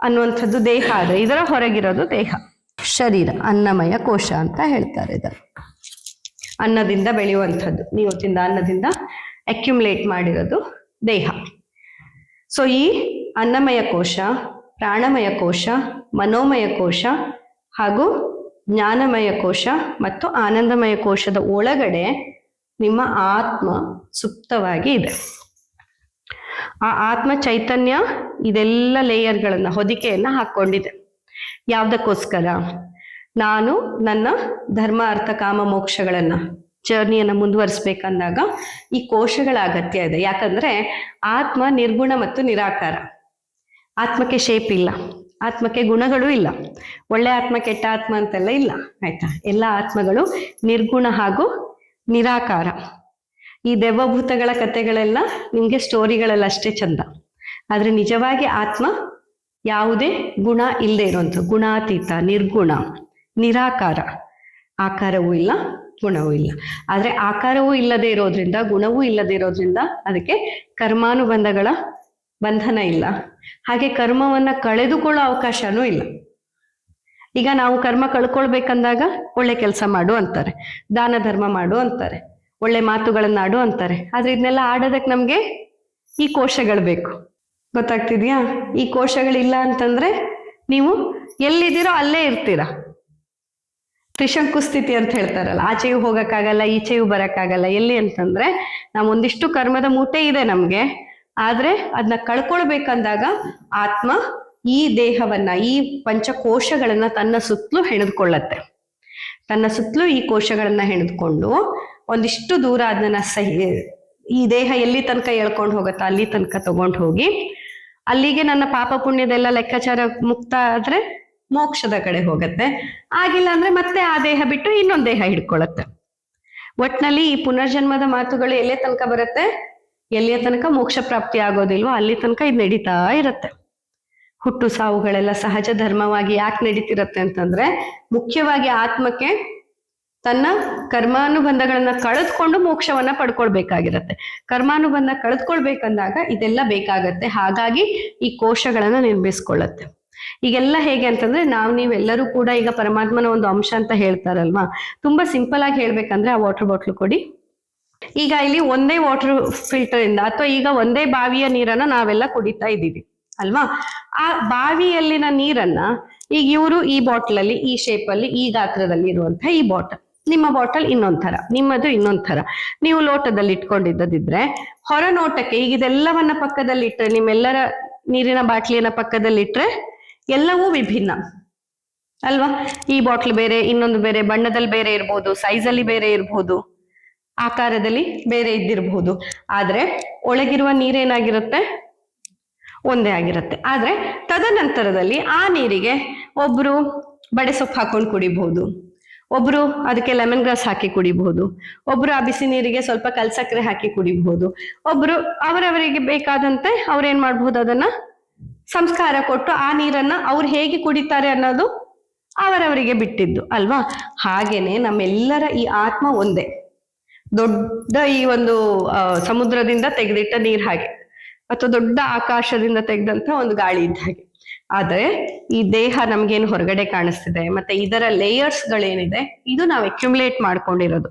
ಅನ್ನುವಂಥದ್ದು ದೇಹ ಆದ್ರೆ ಇದರ ಹೊರಗಿರೋದು ದೇಹ, ಶರೀರ, ಅನ್ನಮಯ ಕೋಶ ಅಂತ ಹೇಳ್ತಾರೆ. ಇದರ ಅನ್ನದಿಂದ ಬೆಳೆಯುವಂಥದ್ದು, ನೀವು ತಿಂದ ಅನ್ನದಿಂದ ಅಕ್ಯುಮುಲೇಟ್ ಮಾಡಿರೋದು ದೇಹ. ಸೊ ಈ ಅನ್ನಮಯ ಕೋಶ, ಪ್ರಾಣಮಯ ಕೋಶ, ಮನೋಮಯ ಕೋಶ ಹಾಗೂ ಜ್ಞಾನಮಯ ಕೋಶ ಮತ್ತು ಆನಂದಮಯ ಕೋಶದ ಒಳಗಡೆ ನಿಮ್ಮ ಆತ್ಮ ಸುಪ್ತವಾಗಿ ಇದೆ. ಆ ಆತ್ಮ ಚೈತನ್ಯ ಇದೆಲ್ಲ ಲೇಯರ್ಗಳನ್ನ, ಹೊದಿಕೆಯನ್ನ ಹಾಕೊಂಡಿದೆ. ಯಾವ್ದಕ್ಕೋಸ್ಕರ? ನಾನು ನನ್ನ ಧರ್ಮ, ಅರ್ಥ, ಕಾಮ, ಮೋಕ್ಷಗಳನ್ನ ಜರ್ನಿಯನ್ನ ಮುಂದುವರಿಸ್ಬೇಕಂದಾಗ ಈ ಕೋಶಗಳ ಅಗತ್ಯ ಇದೆ. ಯಾಕಂದ್ರೆ ಆತ್ಮ ನಿರ್ಗುಣ ಮತ್ತು ನಿರಾಕಾರ. ಆತ್ಮಕ್ಕೆ ಶೇಪ್ ಇಲ್ಲ, ಆತ್ಮಕ್ಕೆ ಗುಣಗಳು ಇಲ್ಲ. ಒಳ್ಳೆ ಆತ್ಮ, ಕೆಟ್ಟ ಆತ್ಮ ಅಂತೆಲ್ಲ ಇಲ್ಲ. ಆಯ್ತಾ? ಎಲ್ಲ ಆತ್ಮಗಳು ನಿರ್ಗುಣ ಹಾಗೂ ನಿರಾಕಾರ. ಈ ದೆವ್ವಭೂತಗಳ ಕಥೆಗಳೆಲ್ಲ ನಿಮ್ಗೆ ಸ್ಟೋರಿಗಳೆಲ್ಲ ಅಷ್ಟೇ ಚಂದ. ಆದ್ರೆ ನಿಜವಾಗಿ ಆತ್ಮ ಯಾವುದೇ ಗುಣ ಇಲ್ಲದೆ ಇರುವಂಥ, ಗುಣಾತೀತ, ನಿರ್ಗುಣ, ನಿರಾಕಾರ. ಆಕಾರವೂ ಇಲ್ಲ, ಗುಣವೂ ಇಲ್ಲ. ಆದ್ರೆ ಆಕಾರವೂ ಇಲ್ಲದೆ ಇರೋದ್ರಿಂದ, ಗುಣವೂ ಇಲ್ಲದೆ ಇರೋದ್ರಿಂದ ಅದಕ್ಕೆ ಕರ್ಮಾನುಬಂಧಗಳ ಬಂಧನ ಇಲ್ಲ. ಹಾಗೆ ಕರ್ಮವನ್ನ ಕಳೆದುಕೊಳ್ಳೋ ಅವಕಾಶನೂ ಇಲ್ಲ. ಈಗ ನಾವು ಕರ್ಮ ಕಳ್ಕೊಳ್ಬೇಕಂದಾಗ ಒಳ್ಳೆ ಕೆಲಸ ಮಾಡು ಅಂತಾರೆ, ದಾನ ಧರ್ಮ ಮಾಡು ಅಂತಾರೆ, ಒಳ್ಳೆ ಮಾತುಗಳನ್ನ ಆಡು ಅಂತಾರೆ. ಆದ್ರೆ ಇದನ್ನೆಲ್ಲ ಆಡೋದಕ್ಕೆ ನಮ್ಗೆ ಈ ಕೋಶಗಳು ಬೇಕು. ಗೊತ್ತಾಗ್ತಿದ್ಯಾ? ಈ ಕೋಶಗಳಿಲ್ಲ ಅಂತಂದ್ರೆ ನೀವು ಎಲ್ಲಿದ್ದೀರೋ ಅಲ್ಲೇ ಇರ್ತೀರಾ. ತ್ರಿಶಂಕು ಸ್ಥಿತಿ ಅಂತ ಹೇಳ್ತಾರಲ್ಲ, ಆಚೆಯೂ ಹೋಗಕ್ಕಾಗಲ್ಲ, ಈಚೆಯೂ ಬರಕ್ಕಾಗಲ್ಲ. ಎಲ್ಲಿ ಅಂತಂದ್ರೆ ನಾವು ಒಂದಿಷ್ಟು ಕರ್ಮದ ಮೂಟೆ ಇದೆ ನಮ್ಗೆ, ಆದ್ರೆ ಅದನ್ನ ಕಳ್ಕೊಳ್ಬೇಕಂದಾಗ ಆತ್ಮ ಈ ದೇಹವನ್ನ, ಈ ಪಂಚಕೋಶಗಳನ್ನ ತನ್ನ ಸುತ್ತಲೂ ಹೆಣೆದುಕೊಳ್ಳತ್ತೆ. ತನ್ನ ಸುತ್ತಲೂ ಈ ಕೋಶಗಳನ್ನ ಹೆಣೆದುಕೊಂಡು ಒಂದಿಷ್ಟು ದೂರ ಅದನ್ನ ಈ ದೇಹ ಎಲ್ಲಿ ತನಕ ಎಳ್ಕೊಂಡು ಹೋಗತ್ತಾ ಅಲ್ಲಿ ತನಕ ತಗೊಂಡು ಹೋಗಿ, ಅಲ್ಲಿಗೆ ನನ್ನ ಪಾಪ ಪುಣ್ಯದೆಲ್ಲ ಲೆಕ್ಕಾಚಾರ ಮುಕ್ತ ಆದ್ರೆ ಮೋಕ್ಷದ ಕಡೆ ಹೋಗತ್ತೆ. ಆಗಿಲ್ಲ ಅಂದ್ರೆ ಮತ್ತೆ ಆ ದೇಹ ಬಿಟ್ಟು ಇನ್ನೊಂದು ದೇಹ ಹಿಡ್ಕೊಳತ್ತೆ. ಒಟ್ನಲ್ಲಿ ಈ ಪುನರ್ಜನ್ಮದ ಮಾತುಗಳು ಎಲ್ಲೇ ತನಕ ಬರುತ್ತೆ, ಎಲ್ಲಿಯ ತನಕ ಮೋಕ್ಷ ಪ್ರಾಪ್ತಿ ಆಗೋದಿಲ್ವೋ ಅಲ್ಲಿ ತನಕ ಇದು ನಡೀತಾ ಇರತ್ತೆ. ಹುಟ್ಟು ಸಾವುಗಳೆಲ್ಲ ಸಹಜ ಧರ್ಮವಾಗಿ ಯಾಕೆ ನಡೀತಿರತ್ತೆ ಅಂತಂದ್ರೆ, ಮುಖ್ಯವಾಗಿ ಆತ್ಮಕ್ಕೆ ತನ್ನ ಕರ್ಮಾನುಬಂಧಗಳನ್ನ ಕಳೆದುಕೊಂಡು ಮೋಕ್ಷವನ್ನ ಪಡ್ಕೊಳ್ಬೇಕಾಗಿರತ್ತೆ. ಕರ್ಮಾನುಬಂಧ ಕಳೆದುಕೊಳ್ಬೇಕಂದಾಗ ಇದೆಲ್ಲ ಬೇಕಾಗತ್ತೆ. ಹಾಗಾಗಿ ಈ ಕೋಶಗಳನ್ನ ನಿರ್ಮಿಸ್ಕೊಳ್ಳತ್ತೆ. ಈಗೆಲ್ಲ ಹೇಗೆ ಅಂತಂದ್ರೆ, ನೀವೆಲ್ಲರೂ ಕೂಡ ಈಗ ಪರಮಾತ್ಮನ ಒಂದು ಅಂಶ ಅಂತ ಹೇಳ್ತಾರಲ್ವಾ. ತುಂಬಾ ಸಿಂಪಲ್ ಆಗಿ ಹೇಳ್ಬೇಕಂದ್ರೆ, ಆ ವಾಟರ್ ಬಾಟ್ಲ್ ಕೊಡಿ. ಈಗ ಇಲ್ಲಿ ಒಂದೇ ವಾಟರ್ ಫಿಲ್ಟರ್ ಇಂದ ಅಥವಾ ಈಗ ಒಂದೇ ಬಾವಿಯ ನೀರನ್ನ ನಾವೆಲ್ಲ ಕುಡಿತಾ ಇದ್ದೀವಿ ಅಲ್ವಾ. ಆ ಬಾವಿಯಲ್ಲಿನ ನೀರನ್ನ ಈಗ ಇವರು ಈ ಬಾಟಲ್ ಅಲ್ಲಿ, ಈ ಶೇಪ್ ಅಲ್ಲಿ, ಈ ಗಾತ್ರದಲ್ಲಿ ಇರುವಂತಹ ಈ ಬಾಟಲ್, ನಿಮ್ಮ ಬಾಟಲ್ ಇನ್ನೊಂಥರ, ನಿಮ್ಮದು ಇನ್ನೊಂಥರ. ನೀವು ಲೋಟದಲ್ಲಿ ಇಟ್ಕೊಂಡಿದ್ದದಿದ್ರೆ ಹೊರ ನೋಟಕ್ಕೆ ಈಗ ಇದೆಲ್ಲವನ್ನ ಪಕ್ಕದಲ್ಲಿ ಇಟ್ರೆ, ನಿಮ್ಮೆಲ್ಲರ ನೀರಿನ ಬಾಟ್ಲಿಯನ್ನ ಪಕ್ಕದಲ್ಲಿ ಇಟ್ರೆ ಎಲ್ಲವೂ ವಿಭಿನ್ನ ಅಲ್ವಾ. ಈ ಬಾಟ್ಲ್ ಬೇರೆ, ಇನ್ನೊಂದು ಬೇರೆ, ಬಣ್ಣದಲ್ಲಿ ಬೇರೆ ಇರ್ಬೋದು, ಸೈಜಲ್ಲಿ ಬೇರೆ ಇರ್ಬೋದು, ಆಕಾರದಲ್ಲಿ ಬೇರೆ ಇದ್ದಿರಬಹುದು. ಆದ್ರೆ ಒಳಗಿರುವ ನೀರೇನಾಗಿರುತ್ತೆ? ಒಂದೇ ಆಗಿರುತ್ತೆ. ಆದ್ರೆ ತದನಂತರದಲ್ಲಿ ಆ ನೀರಿಗೆ ಒಬ್ರು ಬಡೆ ಸೊಪ್ಪು ಹಾಕೊಂಡು ಕುಡಿಬಹುದು, ಒಬ್ರು ಅದಕ್ಕೆ ಲೆಮನ್ ಗ್ರಾಸ್ ಹಾಕಿ ಕುಡಿಬಹುದು, ಒಬ್ರು ಆ ಬಿಸಿ ನೀರಿಗೆ ಸ್ವಲ್ಪ ಕಲ್ಸಕ್ಕರೆ ಹಾಕಿ ಕುಡಿಬಹುದು, ಒಬ್ರು ಅವರವರಿಗೆ ಬೇಕಾದಂತೆ ಅವ್ರೇನ್ ಮಾಡ್ಬಹುದು, ಅದನ್ನ ಸಂಸ್ಕಾರ ಕೊಟ್ಟು ಆ ನೀರನ್ನ ಅವ್ರು ಹೇಗೆ ಕುಡಿತಾರೆ ಅನ್ನೋದು ಅವರವರಿಗೆ ಬಿಟ್ಟಿದ್ದು ಅಲ್ವಾ. ಹಾಗೇನೆ ನಮ್ಮೆಲ್ಲರ ಈ ಆತ್ಮ ಒಂದೇ. ದೊಡ್ಡ ಈ ಒಂದು ಸಮುದ್ರದಿಂದ ತೆಗೆದಿಟ್ಟ ನೀರ್ ಹಾಗೆ, ಅಥವಾ ದೊಡ್ಡ ಆಕಾಶದಿಂದ ತೆಗೆದಂತ ಒಂದು ಗಾಳಿ ಇದ್ದ ಹಾಗೆ. ಆದ್ರೆ ಈ ದೇಹ ನಮ್ಗೇನು ಹೊರಗಡೆ ಕಾಣಿಸ್ತಿದೆ, ಮತ್ತೆ ಇದರ ಲೇಯರ್ಸ್ ಗಳೇನಿದೆ, ಇದು ನಾವು ಅಕ್ಯುಮುಲೇಟ್ ಮಾಡ್ಕೊಂಡಿರೋದು.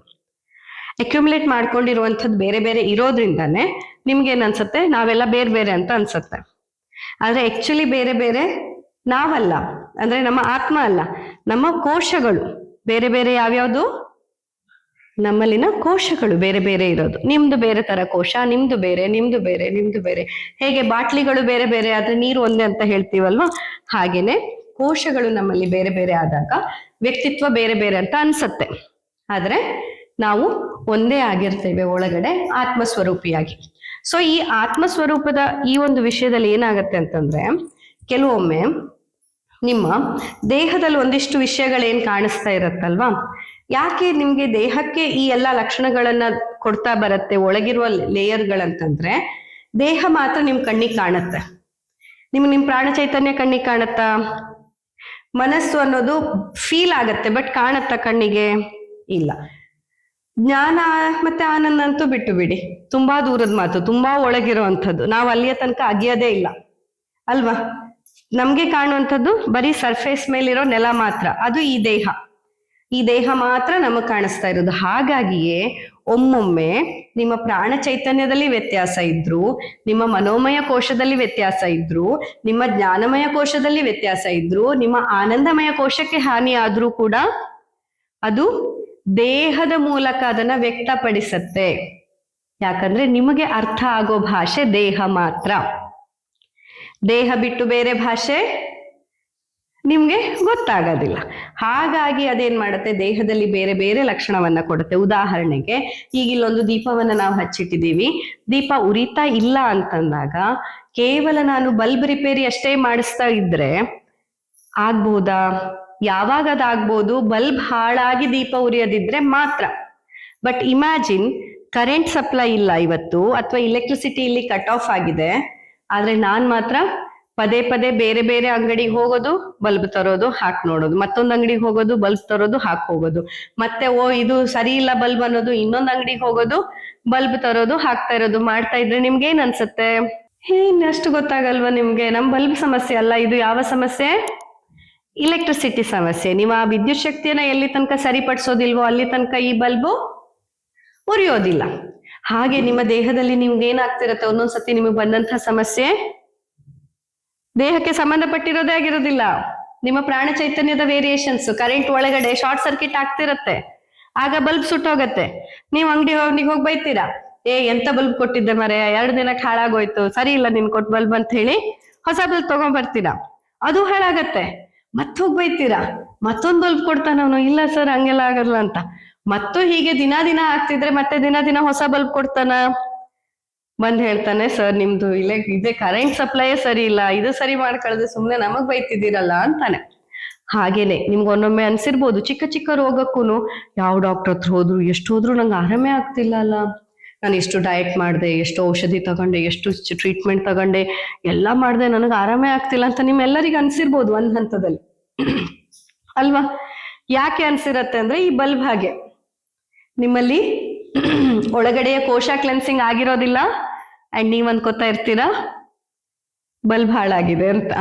ಅಕ್ಯುಮುಲೇಟ್ ಮಾಡ್ಕೊಂಡಿರುವಂಥದ್ದು ಬೇರೆ ಬೇರೆ ಇರೋದ್ರಿಂದಾನೆ ನಿಮ್ಗೇನ್ ಅನ್ಸುತ್ತೆ, ನಾವೆಲ್ಲ ಬೇರೆ ಬೇರೆ ಅಂತ ಅನ್ಸುತ್ತೆ. ಆದ್ರೆ ಆಕ್ಚುಲಿ ಬೇರೆ ಬೇರೆ ನಾವಲ್ಲ, ಅಂದ್ರೆ ನಮ್ಮ ಆತ್ಮ ಅಲ್ಲ, ನಮ್ಮ ಕೋಶಗಳು ಬೇರೆ ಬೇರೆ. ಯಾವ್ಯಾವ್ದು? ನಮ್ಮಲ್ಲಿನ ಕೋಶಗಳು ಬೇರೆ ಬೇರೆ ಇರೋದು. ನಿಮ್ದು ಬೇರೆ ತರ ಕೋಶ, ನಿಮ್ದು ಬೇರೆ, ನಿಮ್ದು ಬೇರೆ, ನಿಮ್ದು ಬೇರೆ. ಹೇಗೆ ಬಾಟ್ಲಿಗಳು ಬೇರೆ ಬೇರೆ ಆದ್ರೆ ನೀರು ಒಂದೇ ಅಂತ ಹೇಳ್ತೀವಲ್ವಾ, ಹಾಗೇನೆ ಕೋಶಗಳು ನಮ್ಮಲ್ಲಿ ಬೇರೆ ಬೇರೆ ಆದಾಗ ವ್ಯಕ್ತಿತ್ವ ಬೇರೆ ಬೇರೆ ಅಂತ ಅನ್ಸತ್ತೆ. ಆದ್ರೆ ನಾವು ಒಂದೇ ಆಗಿರ್ತೇವೆ ಒಳಗಡೆ ಆತ್ಮಸ್ವರೂಪಿಯಾಗಿ. ಸೊ ಈ ಆತ್ಮಸ್ವರೂಪದ ಈ ಒಂದು ವಿಷಯದಲ್ಲಿ ಏನಾಗತ್ತೆ ಅಂತಂದ್ರೆ, ಕೆಲವೊಮ್ಮೆ ನಿಮ್ಮ ದೇಹದಲ್ಲಿ ಒಂದಿಷ್ಟು ವಿಷಯಗಳೇನ್ ಕಾಣಿಸ್ತಾ ಇರತ್ತಲ್ವಾ, ಯಾಕೆ ನಿಮ್ಗೆ ದೇಹಕ್ಕೆ ಈ ಎಲ್ಲ ಲಕ್ಷಣಗಳನ್ನ ಕೊಡ್ತಾ ಬರುತ್ತೆ ಒಳಗಿರುವ ಲೇಯರ್ಗಳಂತಂದ್ರೆ, ದೇಹ ಮಾತ್ರ ನಿಮ್ ಕಣ್ಣಿಗೆ ಕಾಣುತ್ತೆ. ನಿಮ್ ಪ್ರಾಣ ಚೈತನ್ಯ ಕಣ್ಣಿಗೆ ಕಾಣತ್ತಾ? ಮನಸ್ಸು ಅನ್ನೋದು ಫೀಲ್ ಆಗತ್ತೆ, ಬಟ್ ಕಾಣತ್ತಾ ಕಣ್ಣಿಗೆ? ಇಲ್ಲ. ಜ್ಞಾನ ಮತ್ತೆ ಆನಂದ ಅಂತೂ ಬಿಟ್ಟು ಬಿಡಿ, ತುಂಬಾ ದೂರದ ಮಾತು, ತುಂಬಾ ಒಳಗಿರೋ ಅಂಥದ್ದು. ನಾವು ಅಲ್ಲಿಯ ತನಕ ಅಗಿಯೋದೇ ಇಲ್ಲ ಅಲ್ವಾ. ನಮ್ಗೆ ಕಾಣುವಂಥದ್ದು ಬರೀ ಸರ್ಫೇಸ್ ಮೇಲಿರೋ ನೆಲ ಮಾತ್ರ, ಅದು ಈ ದೇಹ. ಈ ದೇಹ ಮಾತ್ರ ನಮಗ್ ಕಾಣಿಸ್ತಾ ಇರೋದು. ಹಾಗಾಗಿಯೇ ಒಮ್ಮೊಮ್ಮೆ ನಿಮ್ಮ ಪ್ರಾಣ ಚೈತನ್ಯದಲ್ಲಿ ವ್ಯತ್ಯಾಸ ಇದ್ರು, ನಿಮ್ಮ ಮನೋಮಯ ಕೋಶದಲ್ಲಿ ವ್ಯತ್ಯಾಸ ಇದ್ರು, ನಿಮ್ಮ ಜ್ಞಾನಮಯ ಕೋಶದಲ್ಲಿ ವ್ಯತ್ಯಾಸ ಇದ್ರು, ನಿಮ್ಮ ಆನಂದಮಯ ಕೋಶಕ್ಕೆ ಹಾನಿ ಆದ್ರೂ ಕೂಡ ಅದು ದೇಹದ ಮೂಲಕ ಅದನ್ನ ವ್ಯಕ್ತಪಡಿಸತ್ತೆ. ಯಾಕಂದ್ರೆ ನಿಮಗೆ ಅರ್ಥ ಆಗೋ ಭಾಷೆ ದೇಹ ಮಾತ್ರ. ದೇಹ ಬಿಟ್ಟು ಬೇರೆ ಭಾಷೆ ನಿಮ್ಗೆ ಗೊತ್ತಾಗೋದಿಲ್ಲ. ಹಾಗಾಗಿ ಅದೇನ್ ಮಾಡುತ್ತೆ, ದೇಹದಲ್ಲಿ ಬೇರೆ ಬೇರೆ ಲಕ್ಷಣವನ್ನ ಕೊಡುತ್ತೆ. ಉದಾಹರಣೆಗೆ, ಈಗ ಇಲ್ಲೊಂದು ದೀಪವನ್ನ ನಾವು ಹಚ್ಚಿಟ್ಟಿದೀವಿ, ದೀಪ ಉರಿತಾ ಇಲ್ಲ ಅಂತಂದಾಗ ಕೇವಲ ನಾನು ಬಲ್ಬ್ ರಿಪೇರಿ ಅಷ್ಟೇ ಮಾಡಿಸ್ತಾ ಇದ್ರೆ ಆಗ್ಬೋದಾ? ಯಾವಾಗ ಅದಾಗ್ಬೋದು? ಬಲ್ಬ್ ಹಾಳಾಗಿ ದೀಪ ಉರಿಯೋದಿದ್ರೆ ಮಾತ್ರ. ಬಟ್ ಇಮ್ಯಾಜಿನ್, ಕರೆಂಟ್ ಸಪ್ಲೈ ಇಲ್ಲ ಇವತ್ತು, ಅಥವಾ ಎಲೆಕ್ಟ್ರಿಸಿಟಿ ಇಲ್ಲಿ ಕಟ್ ಆಫ್ ಆಗಿದೆ, ಆದ್ರೆ ನಾನ್ ಮಾತ್ರ ಪದೇ ಪದೇ ಬೇರೆ ಬೇರೆ ಅಂಗಡಿಗೆ ಹೋಗೋದು, ಬಲ್ಬ್ ತರೋದು, ಹಾಕ್ ನೋಡೋದು, ಮತ್ತೊಂದು ಅಂಗಡಿಗೆ ಹೋಗೋದು, ಬಲ್ಬ್ ತರೋದು, ಹಾಕ್ ಹೋಗೋದು, ಮತ್ತೆ ಇದು ಸರಿ ಇಲ್ಲ ಬಲ್ಬ್ ಅನ್ನೋದು, ಇನ್ನೊಂದು ಅಂಗಡಿಗೆ ಹೋಗೋದು, ಬಲ್ಬ್ ತರೋದು, ಹಾಕ್ತಾ ಇರೋದು ಮಾಡ್ತಾ ಇದ್ರೆ ನಿಮ್ಗೆ ಏನ್ ಅನ್ಸುತ್ತೆ? ಅಷ್ಟು ಗೊತ್ತಾಗಲ್ವಾ ನಿಮ್ಗೆ? ನಮ್ ಬಲ್ಬ್ ಸಮಸ್ಯೆ ಅಲ್ಲ ಇದು. ಯಾವ ಸಮಸ್ಯೆ? ಇಲೆಕ್ಟ್ರಿಸಿಟಿ ಸಮಸ್ಯೆ. ನೀವು ಆ ವಿದ್ಯುತ್ ಶಕ್ತಿಯನ್ನ ಎಲ್ಲಿ ತನಕ ಸರಿಪಡಿಸೋದಿಲ್ವೋ ಅಲ್ಲಿ ತನಕ ಈ ಬಲ್ಬು ಉರಿಯೋದಿಲ್ಲ. ಹಾಗೆ ನಿಮ್ಮ ದೇಹದಲ್ಲಿ ನಿಮ್ಗೆ ಏನಾಗ್ತಿರತ್ತೆ, ಒಂದೊಂದ್ಸತಿ ನಿಮಗೆ ಬಂದಂತಹ ಸಮಸ್ಯೆ ದೇಹಕ್ಕೆ ಸಂಬಂಧಪಟ್ಟಿರೋದೇ ಆಗಿರೋದಿಲ್ಲ. ನಿಮ್ಮ ಪ್ರಾಣ ಚೈತನ್ಯದ ವೇರಿಯೇಷನ್ಸ್, ಕರೆಂಟ್ ಒಳಗಡೆ ಶಾರ್ಟ್ ಸರ್ಕ್ಯೂಟ್ ಆಗ್ತಿರತ್ತೆ, ಆಗ ಬಲ್ಬ್ ಸುಟ್ಟೋಗತ್ತೆ. ನೀವು ಅಂಗಡಿಗೆ ಹೋಗಿ ಬೈತೀರಾ, ಎಂತ ಬಲ್ಬ್ ಕೊಟ್ಟಿದ್ದೆ ಮರೆ, 2 ದಿನಕ್ಕೆ ಹಾಳಾಗೋಯ್ತು, ಸರಿ ಇಲ್ಲ ನಿನ್ ಕೊಟ್ಟು ಬಲ್ಬ್ ಅಂತ ಹೇಳಿ ಹೊಸ ಬಲ್ಬ್ ತಗೊಂಡ್ಬರ್ತೀರಾ, ಅದು ಹಾಳಾಗತ್ತೆ. ಮತ್ ಹೋಗಿ ಬೈತೀರಾ, ಮತ್ತೊಂದ್ ಬಲ್ಬ್ ಕೊಡ್ತಾನ ಅವನು, ಇಲ್ಲ ಸರ್ ಹಂಗೆಲ್ಲ ಆಗಲ್ಲ ಅಂತ. ಮತ್ತು ಹೀಗೆ ದಿನ ದಿನ ಆಗ್ತಿದ್ರೆ ಮತ್ತೆ ದಿನ ದಿನ ಹೊಸ ಬಲ್ಬ್ ಕೊಡ್ತಾನ. ಬಂದ್ ಹೇಳ್ತಾನೆ, ಸರ್ ನಿಮ್ದು ಇದೇ ಕರೆಂಟ್ ಸಪ್ಲೈಯೇ ಸರಿ ಇಲ್ಲ, ಇದು ಸರಿ ಮಾಡ್ಕೊಳ್ದೆ ಸುಮ್ನೆ ನಮಗ್ ಬೈತಿದ್ದೀರಲ್ಲ ಅಂತಾನೆ. ಹಾಗೇನೆ ನಿಮ್ಗೆ ಒನ್ನೊಮ್ಮೆ ಅನ್ಸಿರ್ಬೋದು, ಚಿಕ್ಕ ಚಿಕ್ಕ ರೋಗಕ್ಕೂನು ಯಾವ ಡಾಕ್ಟರ್ ಹತ್ರ ಹೋದ್ರು ಎಷ್ಟು ಹೋದ್ರು ನಂಗೆ ಆರಾಮೇ ಆಗ್ತಿಲ್ಲ ಅಲ್ಲ, ನಾನು ಎಷ್ಟು ಡಯಟ್ ಮಾಡಿದೆ, ಎಷ್ಟು ಔಷಧಿ ತಗೊಂಡೆ, ಎಷ್ಟು ಟ್ರೀಟ್ಮೆಂಟ್ ತಗೊಂಡೆ, ಎಲ್ಲ ಮಾಡಿದೆ, ನನಗೆ ಆರಾಮೇ ಆಗ್ತಿಲ್ಲ ಅಂತ ನಿಮ್ಮೆಲ್ಲರಿಗೂ ಅನ್ಸಿರ್ಬೋದು ಒಂದ್ ಹಂತದಲ್ಲಿ ಅಲ್ವಾ. ಯಾಕೆ ಅನ್ಸಿರತ್ತೆ ಅಂದ್ರೆ, ಈ ಬಲ್ಬ್ ಹಾಗೆ ನಿಮ್ಮಲ್ಲಿ ಒಳಗಡೆಯ ಕೋಶ ಕ್ಲೆನ್ಸಿಂಗ್ ಆಗಿರೋದಿಲ್ಲ, ಅಂಡ್ ನೀವ್ ಅನ್ಕೋತಾ ಇರ್ತೀರಾ ಬಲ್ಬ್ ಹಾಳಾಗಿದೆ ಅಂತ.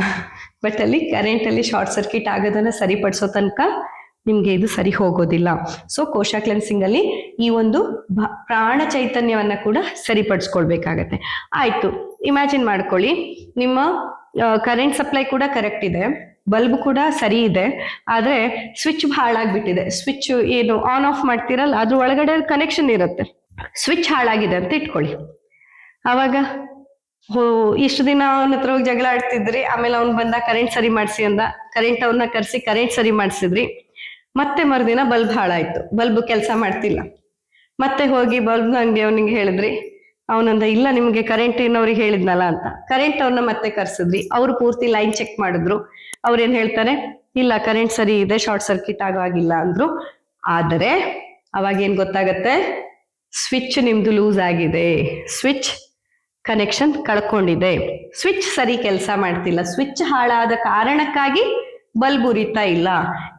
ಬಟ್ ಅಲ್ಲಿ ಕರೆಂಟ್ ಅಲ್ಲಿ ಶಾರ್ಟ್ ಸರ್ಕ್ಯೂಟ್ ಆಗೋದನ್ನ ಸರಿಪಡಿಸೋ ತನಕ ನಿಮ್ಗೆ ಇದು ಸರಿ ಹೋಗೋದಿಲ್ಲ. ಸೊ ಕೋಶ ಕ್ಲೆನ್ಸಿಂಗ್ ಅಲ್ಲಿ ಈ ಒಂದು ಪ್ರಾಣ ಚೈತನ್ಯವನ್ನ ಕೂಡ ಸರಿಪಡಿಸ್ಕೊಳ್ಬೇಕಾಗತ್ತೆ. ಆಯ್ತು, ಇಮ್ಯಾಜಿನ್ ಮಾಡ್ಕೊಳ್ಳಿ, ನಿಮ್ಮ ಕರೆಂಟ್ ಸಪ್ಲೈ ಕೂಡ ಕರೆಕ್ಟ್ ಇದೆ, ಬಲ್ಬ್ ಕೂಡ ಸರಿ ಇದೆ, ಆದ್ರೆ ಸ್ವಿಚ್ ಹಾಳಾಗ್ಬಿಟ್ಟಿದೆ. ಸ್ವಿಚ್ ಏನು ಆನ್ ಆಫ್ ಮಾಡ್ತೀರಲ್ಲ, ಅದ್ರ ಒಳಗಡೆ ಕನೆಕ್ಷನ್ ಇರುತ್ತೆ, ಸ್ವಿಚ್ ಹಾಳಾಗಿದೆ ಅಂತ ಇಟ್ಕೊಳ್ಳಿ. ಅವಾಗ ಇಷ್ಟು ದಿನ ಅವನ ಹತ್ರ ಹೋಗಿ ಜಗಳ ಆಡ್ತಿದ್ರಿ, ಆಮೇಲೆ ಅವ್ನ್ ಬಂದ ಕರೆಂಟ್ ಸರಿ ಮಾಡ್ಸಿ ಅಂದ, ಕರೆಂಟ್ ಅವನ್ನ ಕರ್ಸಿ ಕರೆಂಟ್ ಸರಿ ಮಾಡ್ಸಿದ್ರಿ, ಮತ್ತೆ ಮರುದಿನ ಬಲ್ಬ್ ಹಾಳಾಯ್ತು, ಬಲ್ಬ್ ಕೆಲಸ ಮಾಡ್ತಿಲ್ಲ. ಮತ್ತೆ ಹೋಗಿ ಬಲ್ಬ್ ಅಂಗಡಿ ಅವನಿಗೆ ಹೇಳಿದ್ರಿ, ಅವನಂದ ಇಲ್ಲ ನಿಮ್ಗೆ ಕರೆಂಟಿನವ್ರಿಗೆ ಹೇಳಿದ್ನಲ್ಲ ಅಂತ. ಕರೆಂಟ್ ಅವ್ರನ್ನ ಮತ್ತೆ ಕರ್ಸಿದ್ರಿ, ಅವ್ರು ಪೂರ್ತಿ ಲೈನ್ ಚೆಕ್ ಮಾಡಿದ್ರು, ಅವ್ರೇನ್ ಹೇಳ್ತಾರೆ, ಇಲ್ಲ ಕರೆಂಟ್ ಸರಿ ಇದೆ, ಶಾರ್ಟ್ ಸರ್ಕ್ಯೂಟ್ ಆಗಿಲ್ಲ ಅಂದ್ರು. ಆದರೆ ಅವಾಗ ಏನ್ ಗೊತ್ತಾಗತ್ತೆ, ಸ್ವಿಚ್ ನಿಮ್ದು ಲೂಸ್ ಆಗಿದೆ, ಸ್ವಿಚ್ ಕನೆಕ್ಷನ್ ಕಳ್ಕೊಂಡಿದೆ, ಸ್ವಿಚ್ ಸರಿ ಕೆಲಸ ಮಾಡ್ತಿಲ್ಲ, ಸ್ವಿಚ್ ಹಾಳಾದ ಕಾರಣಕ್ಕಾಗಿ ಬಲ್ಬ್ ಉರಿತಾ ಇಲ್ಲ.